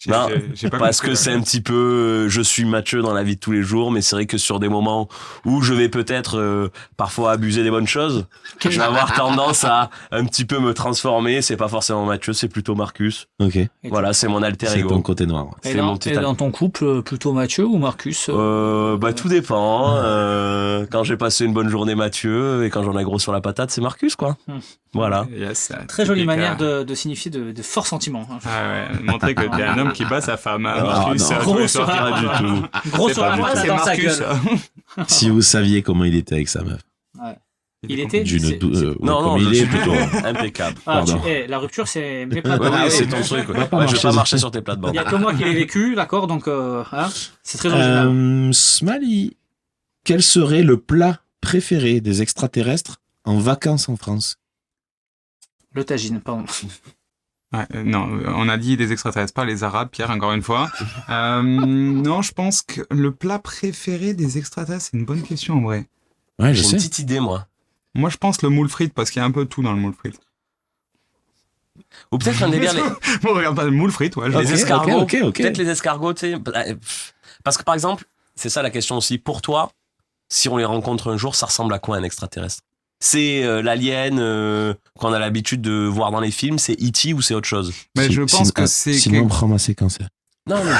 Non, j'ai pas parce compris, que c'est un petit peu, je suis Mathieu dans la vie de tous les jours, mais c'est vrai que sur des moments où je vais peut-être parfois abuser des bonnes choses, je vais avoir tendance à un petit peu me transformer. C'est pas forcément Mathieu, c'est plutôt Marcus. Ok. Voilà, c'est mon alter C'est ego. ton côté noir. Et C'est mon petit dans ton couple, plutôt Mathieu ou Marcus bah tout dépend. Quand j'ai passé une bonne journée Mathieu et quand j'en ai gros sur la patate, c'est Marcus quoi. Voilà. Yes, Très jolie typique, manière de signifier de forts sentiments. Hein. Ah ouais, montrer que t'es un homme qui bat sa femme. Hein. Ah, Marcus, non. tous Gros les sur soirs, la- pas du tout. Gros C'est sur pas la du tout, patate c'est dans sa Marcus. gueule. Si vous saviez comment il était avec sa meuf. Il était D'une Non, comme non, il je est suis plutôt. impeccable. Ah, Pardon. la rupture, c'est mes Ouais, plates-bandes. oui, c'est ton truc. Ouais. pas Ouais, je vais pas marcher. marcher sur tes Il plates-bandes. n'y a que moi qui l'ai vécu, d'accord, donc c'est très original. Smiley, quel serait le plat préféré des extraterrestres en vacances en France? Le tagine, pardon. Ouais, non, on a dit des extraterrestres, pas les Arabes, Pierre, encore une fois. Non, je pense que le plat préféré des extraterrestres, c'est une bonne question en vrai. Ouais, je J'ai une sais. petite idée moi. Moi, je pense le moule frite parce qu'il y a un peu tout dans le moule frite. Ou peut-être un délire Bon, regarde pas le moule frite, ouais. les escargots. ok. Peut-être les escargots, tu sais. Parce que par exemple, c'est ça la question aussi. Pour toi, si on les rencontre un jour, ça ressemble à quoi un extraterrestre? C'est l'alien qu'on a l'habitude de voir dans les films, c'est E.T. ou c'est autre chose? Mais je pense que c'est... Sinon, on prend ma séquence. Non, mais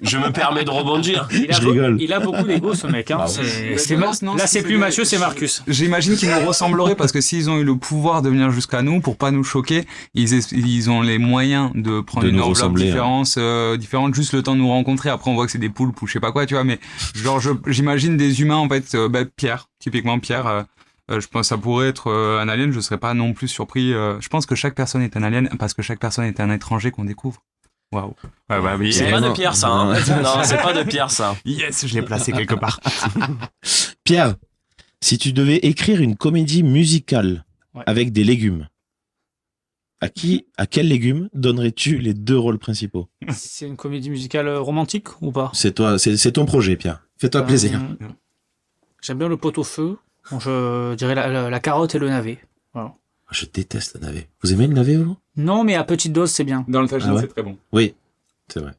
je me permets de rebondir. Je rigole. Il a beaucoup d'ego, ce mec. Hein. Là, c'est plus Mathieu, c'est Marcus. J'imagine qu'ils nous ressembleraient parce que s'ils ont eu le pouvoir de venir jusqu'à nous pour pas nous choquer, ils ont les moyens de prendre De une nous enveloppe ressembler, différente, juste le temps de nous rencontrer. Après, on voit que c'est des poulpes ou je sais pas quoi, tu vois. Mais genre, j'imagine des humains en fait. Pierre, typiquement Pierre. Je pense que ça pourrait être un alien. Je serais pas non plus surpris. Je pense que chaque personne est un alien parce que chaque personne est un étranger qu'on découvre. Waouh. Ouais, bah oui. C'est pas de Pierre ça. Hein. Non, c'est pas de Pierre ça. Yes, je l'ai placé quelque part. Pierre, si tu devais écrire une comédie musicale avec des légumes, à quel légume donnerais-tu les 2 rôles principaux? C'est une comédie musicale romantique ou pas? C'est toi, c'est ton projet, Pierre. Fais-toi plaisir. J'aime bien le pot-au-feu. Bon, je dirais la carotte et le navet. Voilà. Je déteste le navet. Vous aimez le navet, vous? Non, mais à petite dose, c'est bien. Dans le tagine, Ah ouais c'est très bon. Oui, c'est vrai.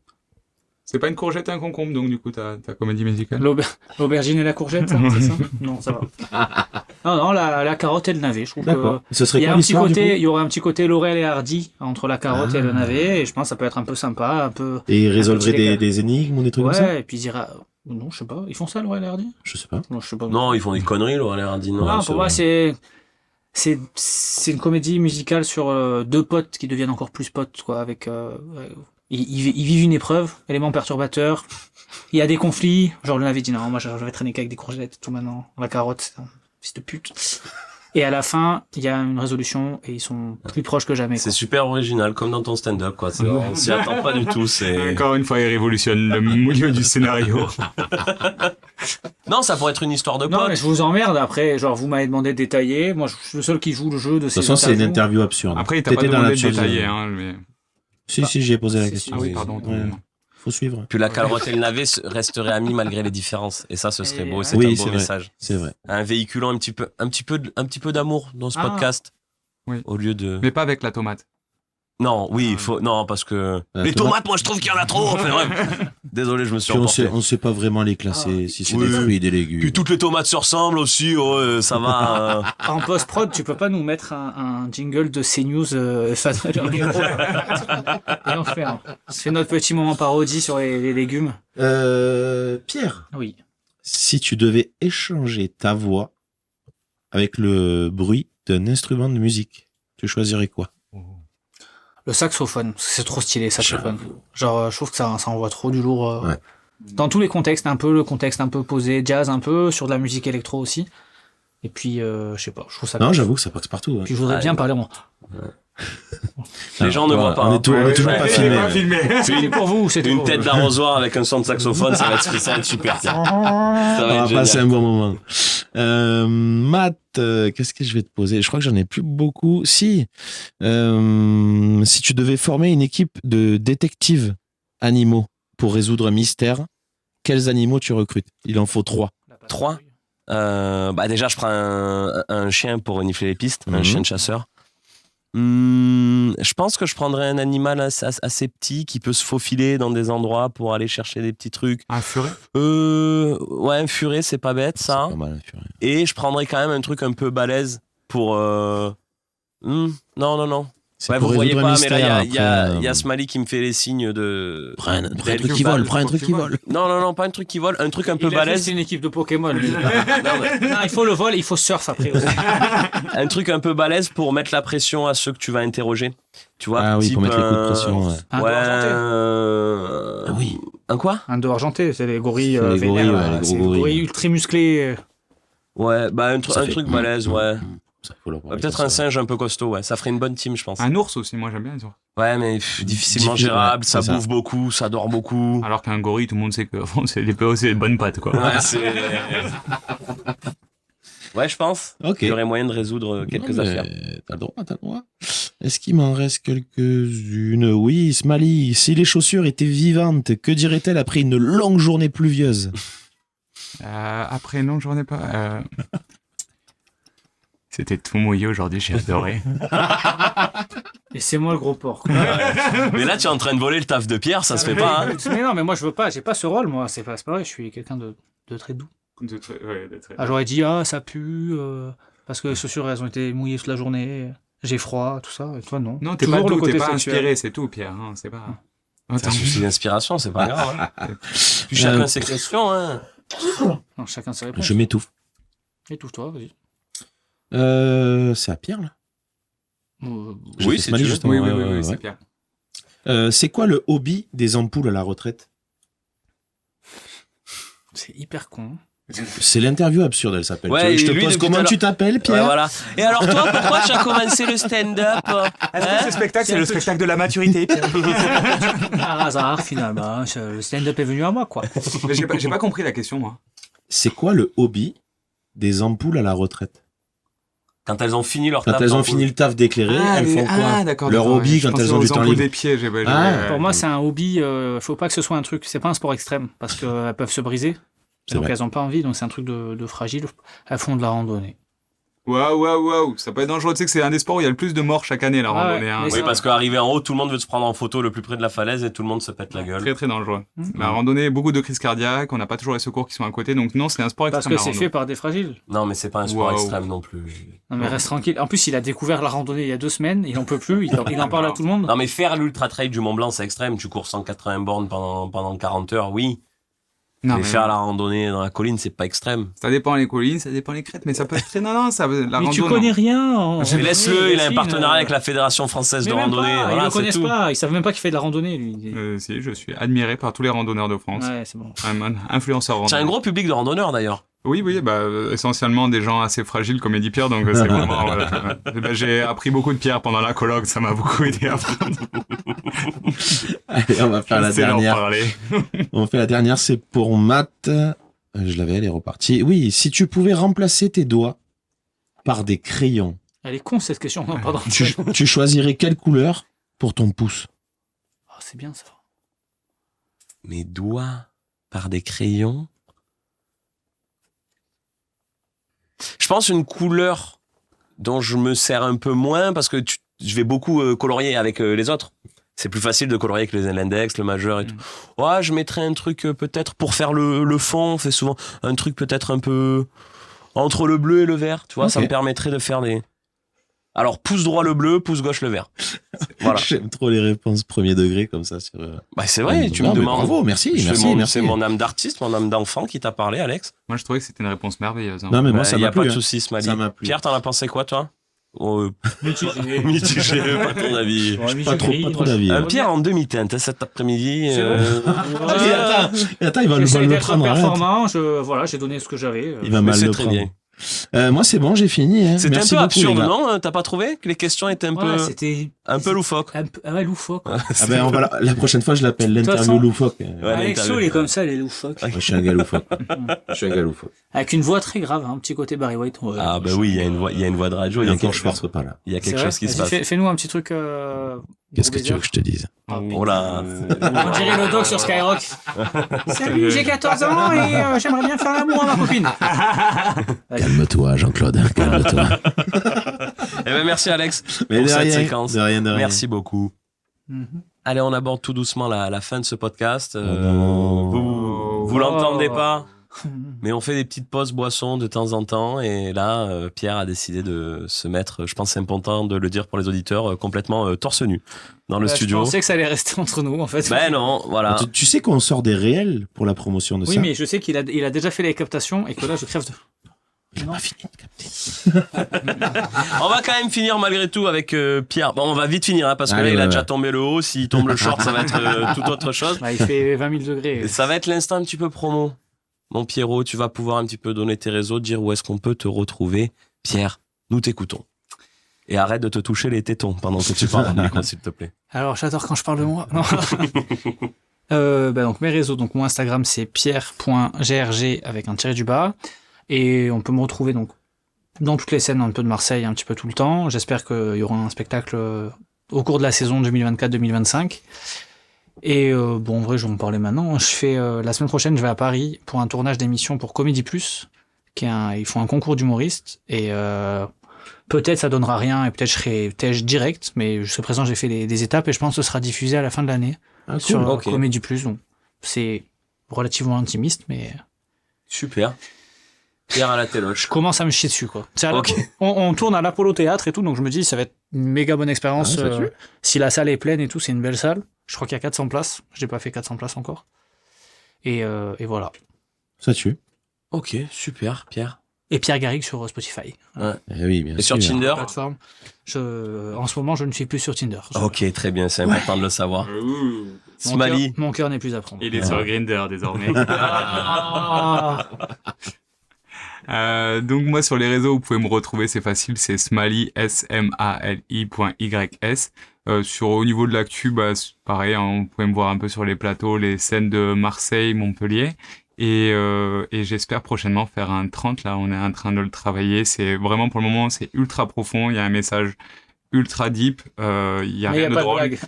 C'est pas une courgette et un concombre, donc du coup, ta comédie musicale. L'aubergine et la courgette, ça, c'est ça? Non, ça va. Non, la carotte et le navet. Je trouve D'accord. que Ce serait il y a quoi un petit l'histoire, du côté, coup il y aurait un petit côté Laurel et Hardy entre la carotte et le navet, et je pense que ça peut être un peu sympa, un peu. Et ils résolveraient petit décalage. des énigmes ou des trucs comme ça? Ouais, et puis il dira. Non, je sais pas. Ils font ça, Laurel et Hardy? Je sais pas. Non, je sais pas. Non, ils font des conneries, Laurel et Hardy. Non, Non, c'est pour moi, vrai. c'est une comédie musicale sur 2 potes qui deviennent encore plus potes, quoi, avec. Ils vivent une épreuve, élément perturbateur. Il y a des conflits. Genre, le navet dit non, moi, je vais traîner qu'avec des courgettes, tout maintenant. La carotte, c'est un fils de pute. Et à la fin, il y a une résolution et ils sont plus proches que jamais. C'est super original, comme dans ton stand-up, quoi. On s'y attend pas du tout. C'est. Encore une fois, il révolutionne le milieu du scénario. Non, ça pourrait être une histoire de Non, potes. mais je vous emmerde. Après, genre, vous m'avez demandé de détailler. Moi, je suis le seul qui joue le jeu de De ces toute façon, c'est une interviews. interview absurde. Après, il t'a pas T'étais dans demandé de l'absurde. détailler, hein, mais... Si, j'y ai posé la Si, question. Ah oui, Oui, pardon. Ouais. Faut suivre. Puis la carotte et le navet resteraient amis malgré les différences. Et ça, ce serait beau. C'est Oui, un c'est beau vrai. message. C'est vrai. Un véhiculant un petit peu d'amour dans ce Ah. podcast. Oui. Au lieu de. Mais pas avec la tomate. Non, oui, non, parce que. La Les tomate. tomates, moi, je trouve qu'il y en a trop. Enfin, bref. Désolé, je me suis Puis emporté. on sait pas vraiment les classer, si c'est Oui. des fruits et des légumes. Puis toutes les tomates se ressemblent aussi. Ouais, ça va. En post-prod, tu peux pas nous mettre un jingle de CNews face à leur héros. Et on fait notre petit moment parodie sur les légumes. Pierre, Oui. si tu devais échanger ta voix avec le bruit d'un instrument de musique, tu choisirais quoi? Le saxophone, c'est trop stylé, le saxophone. Genre, je trouve que ça envoie trop du lourd. Ouais. Dans tous les contextes, le contexte un peu posé, jazz un peu, sur de la musique électro aussi. Et puis, je sais pas, je trouve ça Non, bien. j'avoue que ça passe partout. hein. Puis je voudrais bien parler moi. Les gens ne voient pas. On est toujours Ouais, pas ouais, filmé. ouais. C'était pour vous, c'était Une pour tête vous. d'arrosoir avec un son de saxophone, ça va être super. Tiens. Ça On va va être passer un génial. bon moment. Matt, qu'est-ce que je vais te poser? Je crois que j'en ai plus beaucoup. Si tu devais former une équipe de détectives animaux pour résoudre un mystère, quels animaux tu recrutes? Il en faut 3. 3. Déjà, je prends un chien pour renifler les pistes, un Mhm. chien de chasseur. Je pense que je prendrais un animal assez petit qui peut se faufiler dans des endroits pour aller chercher des petits trucs. Un furet? Ouais, un furet, c'est pas bête, ça. C'est pas mal, un furet. Et je prendrais quand même un truc un peu balèze pour... Non. C'est Ouais, pour vous voyez résoudre un pas, mais là, il mystère, y a Smiley qui me fait les signes de... Prends un truc qui vole, prends un truc qui vole. Non, pas un truc qui vole, un truc un peu Il a fait, balèze. c'est une équipe de Pokémon. Lui. Non, il faut le vol, il faut surf après aussi. Un truc un peu balèze pour mettre la pression à ceux que tu vas interroger. Tu vois, Ah oui, type pour mettre les coups de pression. Ouais. Un Ouais. dos argenté. Ah oui. Un quoi? Un dos argenté, c'est les gorilles C'est les vénères, gorilles, là. ouais, les C'est gros les gorilles. gorilles ultra musclés. Ouais, bah un Ça fait- truc balèze, ouais. Ça, faut l'avoir Ouais, peut-être comme un ça. singe un peu costaud, ouais. Ça ferait une bonne team, je pense. Un ours aussi, moi j'aime bien les ours. Ouais, mais difficilement Difficile, gérable, ouais, ça c'est ça. bouffe beaucoup, ça dort beaucoup. Alors qu'un gorille, tout le monde sait que c'est des bonnes pattes, quoi. Ouais, c'est... Ouais, je pense. Ok. Il y aurait moyen de résoudre quelques Non, mais affaires. T'as le droit. Est-ce qu'il m'en reste quelques-unes? Oui, Smiley, si les chaussures étaient vivantes, que dirait-elle après une longue journée pluvieuse? Après, non, j'en ai pas. C'était tout mouillé aujourd'hui, j'ai adoré. Et c'est moi le gros porc. Mais là, tu es en train de voler le taf de Pierre, ça se fait pas, hein. Mais non, mais moi je veux pas, j'ai pas ce rôle, moi. C'est pas vrai, je suis quelqu'un de très doux. Ah, j'aurais dit, ça pue, parce que les chaussures elles ont été mouillées toute la journée, j'ai froid, tout ça, et toi non. Non, t'es Toujours pas le doux, côté t'es pas sexuel. inspiré, c'est tout, Pierre. Hein, c'est pas... C'est un souci d'inspiration, c'est pas grave. Hein. Puis chacun ses questions, hein. Non, chacun ses réponses. Je m'étouffe. Étouffe-toi, vas-y. C'est à Pierre, là? J'ai Oui, fait si Smiley, tu veux. justement, Oui, ouais, c'est ouais. Pierre. C'est quoi le hobby des ampoules à la retraite? C'est hyper con. C'est l'interview absurde, elle s'appelle. Ouais, je te et lui, pose depuis tout comment à tu t'appelles, Ouais, Pierre? voilà. Et alors toi, pourquoi tu as commencé le stand-up? Est-ce que ce spectacle, c'est le spectacle de la maturité, Pierre? Par hasard, finalement, le stand-up est venu à moi, quoi. Mais j'ai pas compris la question, moi. C'est quoi le hobby des ampoules à la retraite? Quand elles ont fini leur Quand taf elles ont d'ampoule. fini le taf d'éclairer, elles font quoi? d'accord. Leur d'accord, hobby ouais. Je quand pensais elles ont aux du temps ampoules libre. des pieds, Pour moi, c'est un hobby, faut pas que ce soit un truc, c'est pas un sport extrême, parce qu'elles peuvent se briser. C'est Donc vrai. elles ont pas envie, donc c'est un truc de fragile. Elles font de la randonnée. Waouh, ça peut être dangereux. Tu sais que c'est un des sports où il y a le plus de morts chaque année, la Ah ouais, randonnée. Hein. mais Oui, parce qu'arrivé en haut, tout le monde veut se prendre en photo le plus près de la falaise et tout le monde se pète la gueule. Très très dangereux. La randonnée, beaucoup de crises cardiaques, on n'a pas toujours les secours qui sont à côté, donc non, c'est un sport Parce extrême. que la c'est rando. fait par des fragiles. Non, mais c'est pas un sport Wow. extrême non plus. Non mais reste tranquille. En plus, il a découvert la randonnée il y a 2 semaines, il en peut plus, il en parle à tout le monde. Non, mais faire l'ultra trail du Mont Blanc, c'est extrême. Tu cours 180 bornes pendant 40 heures, oui. Non, mais mais faire la randonnée dans la colline, c'est pas extrême. ça dépend les collines, ça dépend les crêtes, mais ça peut être très... Non, ça, la Mais rando, tu non. connais rien. Mais laisse-le, il a un partenariat avec la Fédération Française de Randonnée. Ils Voilà, le c'est connaissent tout. pas, ils savent même pas qu'il fait de la randonnée lui. Si, je suis admiré par tous les randonneurs de France. Ouais, c'est bon. Un influenceur C'est randonneur. un gros public de randonneurs d'ailleurs. Oui, essentiellement des gens assez fragiles, comme dit Pierre, donc c'est vraiment... voilà. J'ai appris beaucoup de Pierre pendant la colloque, ça m'a beaucoup aidé à apprendre. Allez, on va faire la C'est leur dernière. parler. On fait la dernière, c'est pour Matt. Je l'avais, elle est repartie. Oui, si tu pouvais remplacer tes doigts par des crayons, Elle est con cette question. Non, pardon. tu choisirais quelle couleur pour ton pouce? Oh, c'est bien ça. Mes doigts par des crayons. Je pense une couleur dont je me sers un peu moins parce que je vais beaucoup colorier avec les autres. C'est plus facile de colorier avec l'index, le majeur et tout. Ouais, je mettrais un truc peut-être pour faire le fond. On fait souvent un truc peut-être un peu entre le bleu et le vert. Tu vois, Ok. ça me permettrait de faire des... Alors, pouce droit le bleu, pouce gauche le vert. Voilà. J'aime trop les réponses premier degré comme ça. Bah, c'est vrai, tu Non, me mais demandes. bravo, merci, C'est merci, mon- merci. C'est mon âme d'artiste, mon âme d'enfant qui t'a parlé, Alex. Moi, je trouvais que c'était une réponse merveilleuse. Hein. Non, mais moi, Bah, ça y m'a a plu. pas de hein. soucis, Smiley. Ça m'a plu. Pierre, t'en as pensé quoi, toi? Mitigé. Mitigé, pas ton avis. Pas trop d'avis. Pierre en demi-teinte hein, cet après-midi. Attends, il va J'essaie le d'être prendre. arrête. performant. J'ai donné ce que j'avais. Il va Mais mal c'est le très prendre. bien. Moi, c'est bon, j'ai fini. Hein. C'était un Merci peu beaucoup, les absurde, gars. non? T'as pas trouvé que les questions étaient C'était un peu loufoques? ouais, loufoque. Ah ben, on va la prochaine fois, je l'appelle De toute l'interview façon- loufoque. Alexo, il est comme ça, il est loufoque. Moi, je suis un gars loufoque. Je suis un gars loufoque. Avec une voix très grave, un petit côté Barry White. Ouais. Ah bah oui, il y a une voix de radio. Il y a quelque chose. chose pas là. Il y a C'est quelque vrai. chose qui se Vas-y, passe. Fais-nous un petit truc. Qu'est-ce que tu veux que je te dise? Oh là. On dirait le doc sur Skyrock. Salut, j'ai 14 ans et j'aimerais bien faire l'amour à ma copine. Calme-toi, Jean-Claude, calme-toi. ben, merci Alex Mais pour de cette rien, séquence. de rien. Merci beaucoup. Allez, on aborde tout doucement la fin de ce podcast. Vous l'entendez pas, mais on fait des petites pauses boissons de temps en temps. Et là, Pierre a décidé de se mettre, je pense que c'est important de le dire pour les auditeurs, complètement torse nu dans le studio. Je pensais que ça allait rester entre nous, en fait. Ben non, voilà. Tu sais qu'on sort des réels pour la promotion de ça? Oui, mais je sais qu'il a déjà fait les captations et que là, je crève de... Il n'a pas fini de capter. On va quand même finir malgré tout avec Pierre. Bon, on va vite finir, hein, parce que Allez, là, il a ouais. déjà tombé le haut. S'il tombe le short, ça va être tout autre chose. Il fait 20 000 degrés. Et ça va être l'instant un petit peu promo. Mon Pierrot, tu vas pouvoir un petit peu donner tes réseaux, dire où est-ce qu'on peut te retrouver. Pierre, nous t'écoutons. Et arrête de te toucher les tétons pendant que tu parles dans le micro, s'il te plaît. Alors, j'adore quand je parle de moi. Non. Donc mes réseaux, donc mon Instagram c'est pierre.grg avec un tiré du bas. Et on peut me retrouver donc dans toutes les scènes un peu de Marseille, un petit peu tout le temps. J'espère qu'il y aura un spectacle au cours de la saison 2024-2025. Et en vrai, je vais en parler maintenant. Je fais la semaine prochaine, je vais à Paris pour un tournage d'émission pour Comédie Plus, ils font un concours d'humoristes et peut-être ça donnera rien et peut-être je serai direct, mais jusqu'à présent j'ai fait des étapes et je pense que ce sera diffusé à la fin de l'année sur Comédie Plus. Donc c'est relativement intimiste, mais super. Pierre à la téloche. Je commence à me chier dessus, quoi. Okay. On tourne à l'Apollo Théâtre et tout, donc je me dis ça va être une méga bonne expérience. Ah, si la salle est pleine et tout, c'est une belle salle. Je crois qu'il y a 400 places. Je n'ai pas fait 400 places encore. Et voilà. Ça tue. Ok, super, Pierre. Et Pierre Garrigue sur Spotify. Ouais. Oui, bien et sûr. sur Tinder plateforme. En ce moment, je ne suis plus sur Tinder. Ok, très bien, c'est important de le savoir. Smally. Mon cœur n'est plus à prendre. Il est sur Grindr désormais. Donc moi sur les réseaux vous pouvez me retrouver, c'est facile, c'est Smally smali.ys. Au niveau de l'actu, pareil, hein, vous pouvez me voir un peu sur les plateaux, les scènes de Marseille, Montpellier. Et j'espère prochainement faire un 30, là on est en train de le travailler, c'est vraiment pour le moment c'est ultra profond, il y a un message ultra deep, il y a rien de drôle.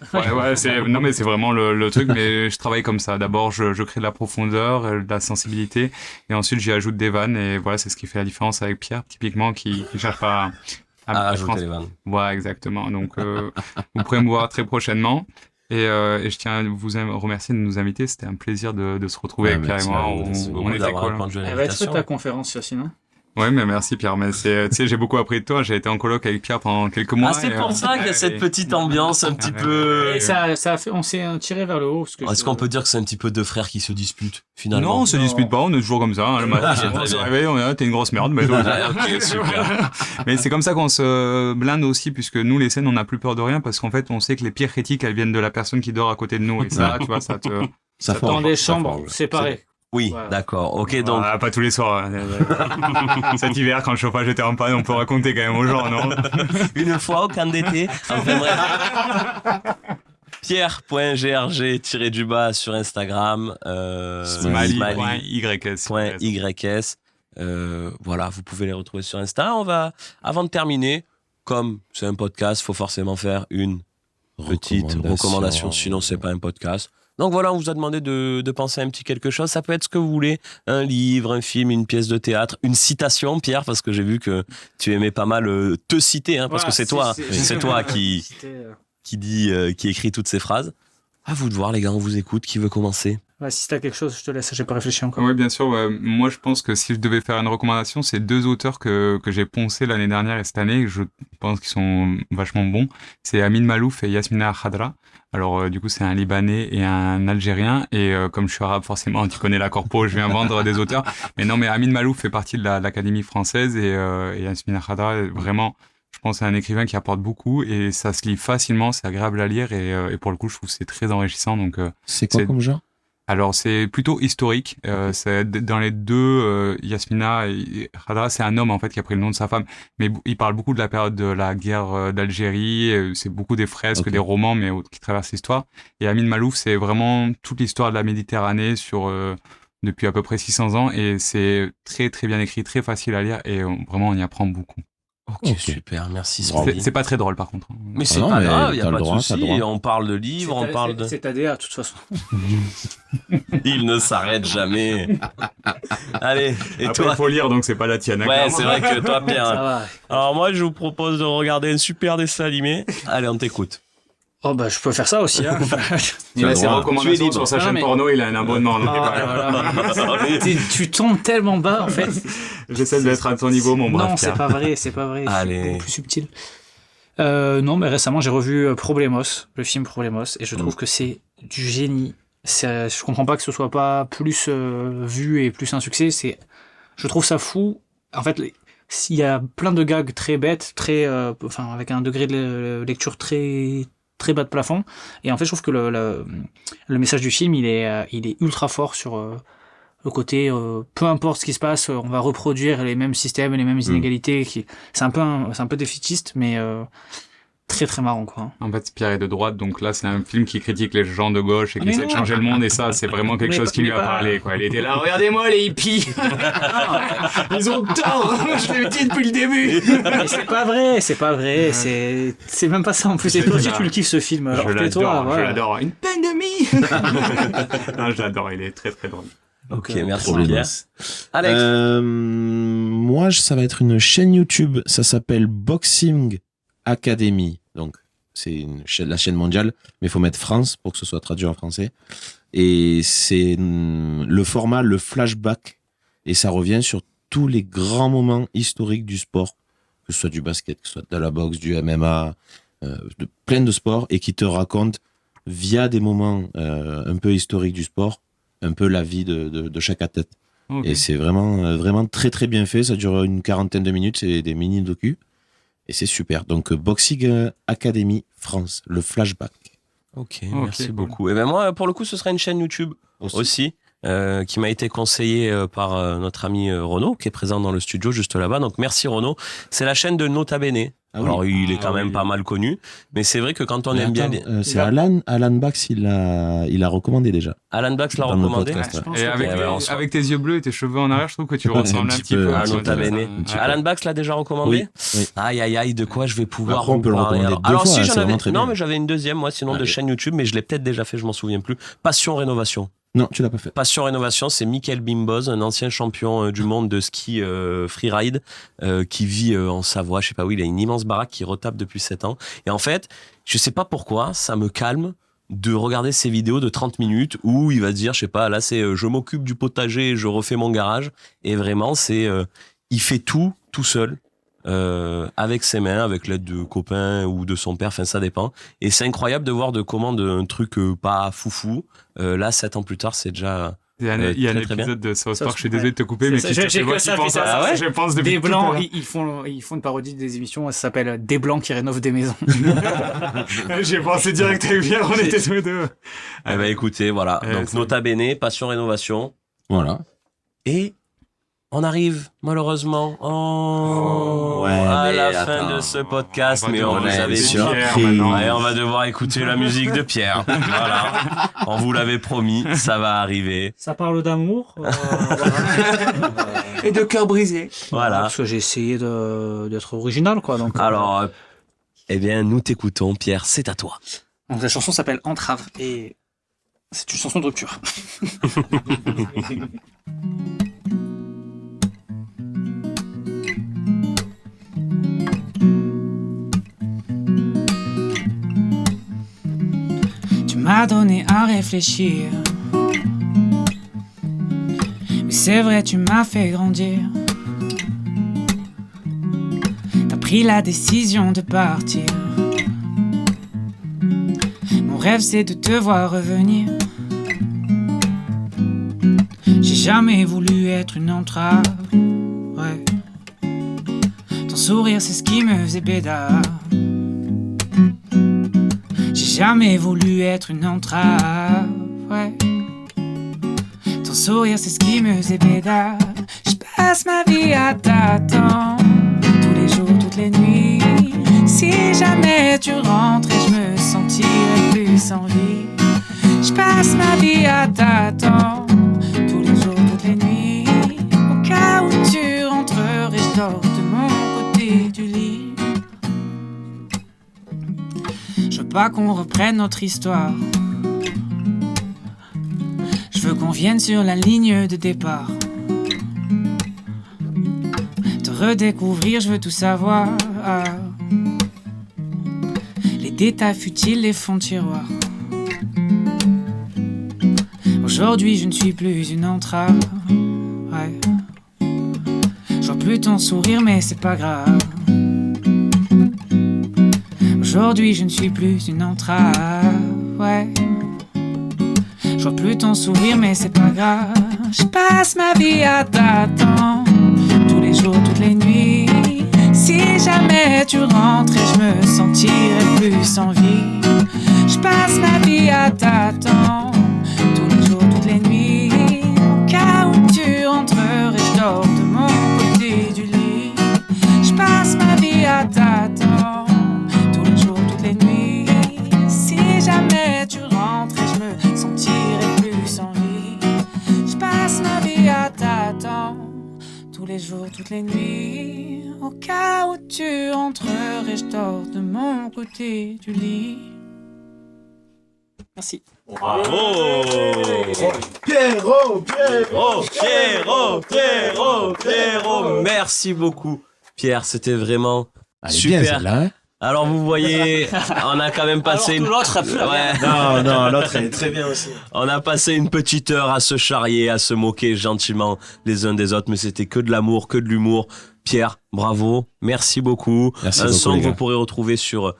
Non mais c'est vraiment le truc, mais je travaille comme ça. D'abord je crée de la profondeur, de la sensibilité, et ensuite j'y ajoute des vannes, et voilà, c'est ce qui fait la différence avec Pierre, typiquement, qui cherche pas à rajouter les vannes. Ouais, exactement. Donc vous pourrez me voir très prochainement. Et je tiens à vous remercier de nous inviter. C'était un plaisir de se retrouver avec Pierre et moi. On était cool. Elle va être faite ta conférence, Yacine. Ouais, mais merci Pierre. Mais tu sais, j'ai beaucoup appris de toi. J'ai été en coloc avec Pierre pendant quelques mois. Ah, c'est pour ça qu'il y a cette petite ambiance un petit peu. Et ça a fait, on s'est tiré vers le haut. Est-ce qu'on peut dire que c'est un petit peu deux frères qui se disputent finalement? Non, on se dispute pas. On est toujours comme ça. Hein, le matin, on se réveille, t'es une grosse merde. Mais ok, super. Mais c'est comme ça qu'on se blinde aussi, puisque nous, les scènes, on n'a plus peur de rien, parce qu'en fait, on sait que les pires critiques, elles viennent de la personne qui dort à côté de nous. Et ça, tu vois, ça dans des chambres séparées. Oui, voilà. D'accord. Ok, donc. Pas tous les soirs. Cet hiver, quand le chauffage était en panne, on peut raconter quand même aux gens, non? Une fois au camp d'été. Enfin bref. Pierre.grg-du-bas sur Instagram. Smally.ys. Voilà, vous pouvez les retrouver sur Insta. Avant de terminer, comme c'est un podcast, faut forcément faire une petite recommandation. Sinon, c'est pas un podcast. Donc voilà, on vous a demandé de penser à un petit quelque chose. Ça peut être ce que vous voulez. Un livre, un film, une pièce de théâtre, une citation, Pierre, parce que j'ai vu que tu aimais pas mal te citer, hein, parce que c'est toi qui écrit toutes ces phrases. À vous de voir, les gars, on vous écoute. Qui veut commencer? Si t'as quelque chose, je te laisse, j'ai pas réfléchi encore. Oui, bien sûr. Moi, je pense que si je devais faire une recommandation, c'est 2 auteurs que j'ai poncés l'année dernière et cette année. Je pense qu'ils sont vachement bons. C'est Amin Malouf et Yasmina Khadra. Alors, du coup, c'est un Libanais et un Algérien. Et comme je suis arabe, forcément, tu connais la corpo, je viens vendre des auteurs. Mais non, mais Amin Malouf fait partie de l'Académie française et Yasmina Khadra, vraiment, je pense que c'est un écrivain qui apporte beaucoup et ça se lit facilement, c'est agréable à lire et pour le coup, je trouve que c'est très enrichissant. Donc, c'est quoi comme genre? Alors, c'est plutôt historique. C'est dans les deux, Yasmina et Khadra, c'est un homme, en fait, qui a pris le nom de sa femme. Mais il parle beaucoup de la période de la guerre d'Algérie. C'est beaucoup des fresques, des romans, mais qui traversent l'histoire. Et Amin Malouf, c'est vraiment toute l'histoire de la Méditerranée depuis à peu près 600 ans. Et c'est très, très bien écrit, très facile à lire. Et vraiment, on y apprend beaucoup. Ok, super, merci. C'est pas très drôle par contre. Mais c'est pas grave, il n'y a pas de souci. On parle de livres, on parle de... C'est ta DA, de toute façon. Il ne s'arrête jamais. Allez, et après, toi? il faut lire, donc c'est pas la tienne. Ouais, c'est vrai que toi, Pierre. Ça va. Alors moi, je vous propose de regarder un super dessin animé. Allez, on t'écoute. Oh bah je peux faire ça aussi. Hein. Il a ses recommandations sur sa chaîne porno, il a un abonnement. Tu tombes tellement bas en fait. J'essaie d'être à ton niveau, mon brave. Non, c'est pas vrai, c'est pas vrai. Allez. C'est plus subtil. Non, mais récemment j'ai revu Problemos, le film Problemos, et je trouve que c'est du génie. Je comprends pas que ce soit pas plus vu et plus un succès. Je trouve ça fou. En fait, s'il y a plein de gags très bêtes, avec un degré de lecture très bas de plafond. Et en fait, je trouve que le message du film, il est ultra fort sur le côté peu importe ce qui se passe, on va reproduire les mêmes systèmes, les mêmes inégalités. C'est un peu défaitiste, mais très très marrant quoi. En fait, Pierre est de droite, donc là c'est un film qui critique les gens de gauche et qui essaie de changer le monde, et ça c'est vraiment quelque chose qui lui a parlé quoi. Il était là, regardez-moi les hippies. Ils ont tort. Je l'ai dit depuis le début. Mais c'est pas vrai, c'est même pas ça en plus. Et toi aussi tu le kiffes ce film. Alors je l'adore. Une pandémie. Non, je l'adore, il est très très drôle. Ok, merci Pierre. Alex. Moi, ça va être une chaîne YouTube. Ça s'appelle Boxing Academy. Donc, c'est la chaîne mondiale, mais il faut mettre France pour que ce soit traduit en français. Et c'est le format, le flashback. Et ça revient sur tous les grands moments historiques du sport, que ce soit du basket, que ce soit de la boxe, du MMA, plein de sports, et qui te racontent, via des moments un peu historiques du sport, un peu la vie de chaque athlète. Okay. Et c'est vraiment très très bien fait. Ça dure une 40aine de minutes, c'est des mini docu. Et c'est super. Donc Boxing Academy France, le flashback. Ok, merci beaucoup. Et ben moi, pour le coup, ce sera une chaîne YouTube aussi qui m'a été conseillée par notre ami Renaud, qui est présent dans le studio juste là-bas. Donc merci Renaud. C'est la chaîne de Nota Bene. Alors il est quand même pas mal connu, mais c'est vrai que quand on aime bien... c'est Alan Bax, il l'a recommandé déjà. Alan Bax l'a recommandé. Et avec tes yeux bleus et tes cheveux en arrière, je trouve que tu ressembles un petit peu à Nota Bene. Alan Bax l'a déjà recommandé. Oui. Aïe, de quoi je vais pouvoir on peut le recommander deux alors fois, si j'en avais... très Non, bien. mais j'avais une deuxième, moi, sinon de chaîne YouTube, mais je l'ai peut-être déjà fait, je m'en souviens plus. Passion Rénovation. Non, tu l'as pas fait. Passion Rénovation, c'est Michael Bimboz, un ancien champion du monde de ski freeride, qui vit en Savoie, je sais pas où, il a une immense baraque qui retape depuis 7 ans. Et en fait, je sais pas pourquoi, ça me calme de regarder ces vidéos de 30 minutes où il va dire, je sais pas, là c'est je m'occupe du potager, je refais mon garage. Et vraiment, c'est il fait tout seul. Avec ses mains, avec l'aide de copains ou de son père, enfin ça dépend. Et c'est incroyable de voir de comment un truc pas foufou, là 7 ans plus tard, c'est déjà il y a un épisode de South Park, je suis désolé de te couper, mais je pense depuis des blancs, ils font une parodie des émissions, ça s'appelle Des blancs qui rénovent des maisons. J'ai pensé direct avec Pierre, on était tous les deux. Eh ben écoutez, voilà, donc Nota Bene, Passion Rénovation. Voilà. Et on arrive malheureusement à la fin de ce podcast, mais on vous avait surpris. Et on va devoir écouter la musique de Pierre. Voilà, on vous l'avait promis, ça va arriver. Ça parle d'amour et de cœur brisé. Voilà. Parce que j'ai essayé d'être original, quoi. Donc. Alors, eh bien, nous t'écoutons, Pierre. C'est à toi. Donc la chanson s'appelle Entrave et c'est une chanson de rupture. M'a donné à réfléchir. Mais c'est vrai, tu m'as fait grandir. T'as pris la décision de partir. Mon rêve c'est de te voir revenir. J'ai jamais voulu être une entrave. Ouais. Ton sourire c'est ce qui me faisait bédard. J'ai jamais voulu être une entrave, ouais. Ton sourire c'est ce qui me faisait bédard. Je passe ma vie à t'attendre, tous les jours, toutes les nuits. Si jamais tu rentres et je me sentirais plus en vie. Je passe ma vie à t'attendre, tous les jours, toutes les nuits. Au cas où tu rentrerais, je dors de mon côté du lit. pas qu'on reprenne notre histoire. Je veux qu'on vienne sur la ligne de départ. Te redécouvrir, je veux tout savoir. Les détails futiles, les fonds de tiroir. Aujourd'hui, je ne suis plus une entrave. Ouais. Je vois plus ton sourire, mais c'est pas grave. Aujourd'hui, je ne suis plus une entrave. Ouais. Je vois plus ton sourire, mais c'est pas grave. Je passe ma vie à t'attendre. Tous les jours, toutes les nuits. Si jamais tu rentres et je me sentirais plus en vie. Je passe ma vie à t'attendre. Tous les jours, toutes les nuits. Au cas où tu rentrerais, je dors de mon côté du lit. Je passe ma vie à t'attendre. Tous les jours, toutes les nuits. Si jamais tu rentres et je me sentirais plus en vie. Je passe ma vie à t'attendre. Tous les jours, toutes les nuits. Au cas où tu rentrerais, je dors de mon côté du lit. Merci. Bravo! Pierrot! Merci beaucoup, Pierre. C'était vraiment super. Bien, celle-là, hein. Alors vous voyez, on a quand même passé une... L'autre a plus la Ouais. Non, l'autre elle est très bien aussi. On a passé une petite heure à se charrier, à se moquer gentiment les uns des autres, mais c'était que de l'amour, que de l'humour. Pierre, bravo, merci beaucoup. Merci un beaucoup, son les que gars. vous pourrez retrouver sur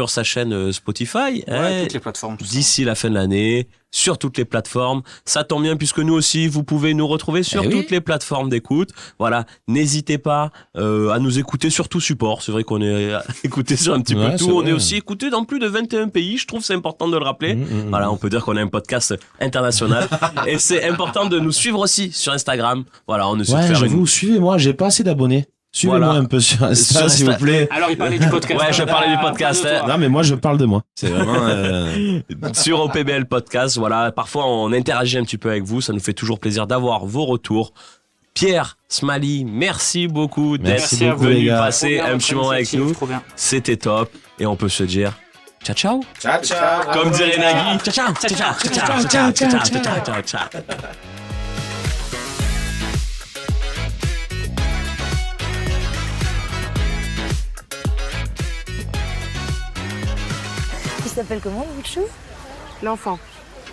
sa chaîne Spotify. Ouais, toutes les plateformes. tout ça. D'ici la fin de l'année, sur toutes les plateformes. Ça tombe bien puisque nous aussi, vous pouvez nous retrouver sur Eh oui. toutes les plateformes d'écoute. Voilà, n'hésitez pas à nous écouter sur tout support. C'est vrai qu'on est écouté sur un petit Ouais, peu c'est tout. On vrai. est aussi écouté dans plus de 21 pays. Je trouve c'est important de le rappeler. Voilà, on peut dire qu'on a un podcast international. Et c'est important de nous suivre aussi sur Instagram. Voilà, on essaie de Ouais, faire j'avoue, suivez-moi, j'ai pas assez d'abonnés. Suivez-moi Voilà. un peu sur Insta, Sur s'il Insta. vous plaît. Alors, il parlait du podcast. Ouais, je parlais du podcast, Parle de toi. Non, mais moi, je parle de moi. C'est vraiment... sur OPBL Podcast. Voilà, parfois on interagit un petit peu avec vous, ça nous fait toujours plaisir d'avoir vos retours. Pierre, Smally, merci beaucoup d'être Merci beaucoup, les venu gars. passer Trop bien, un petit votre moment avec initiative, nous. trop bien. C'était top et on peut se dire ciao ciao. Ciao, ciao. Comme dirait Nagui, ciao ciao ciao ciao ciao ciao ciao ciao ciao. Il s'appelle comment, Bouchou? L'enfant.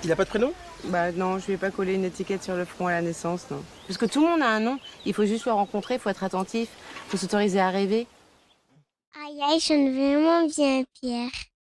Il a pas de prénom? Bah non, je vais pas coller une étiquette sur le front à la naissance, non. Parce que tout le monde a un nom, il faut juste le rencontrer, il faut être attentif, il faut s'autoriser à rêver. Aïe, aïe, je ne veux vraiment bien, Pierre.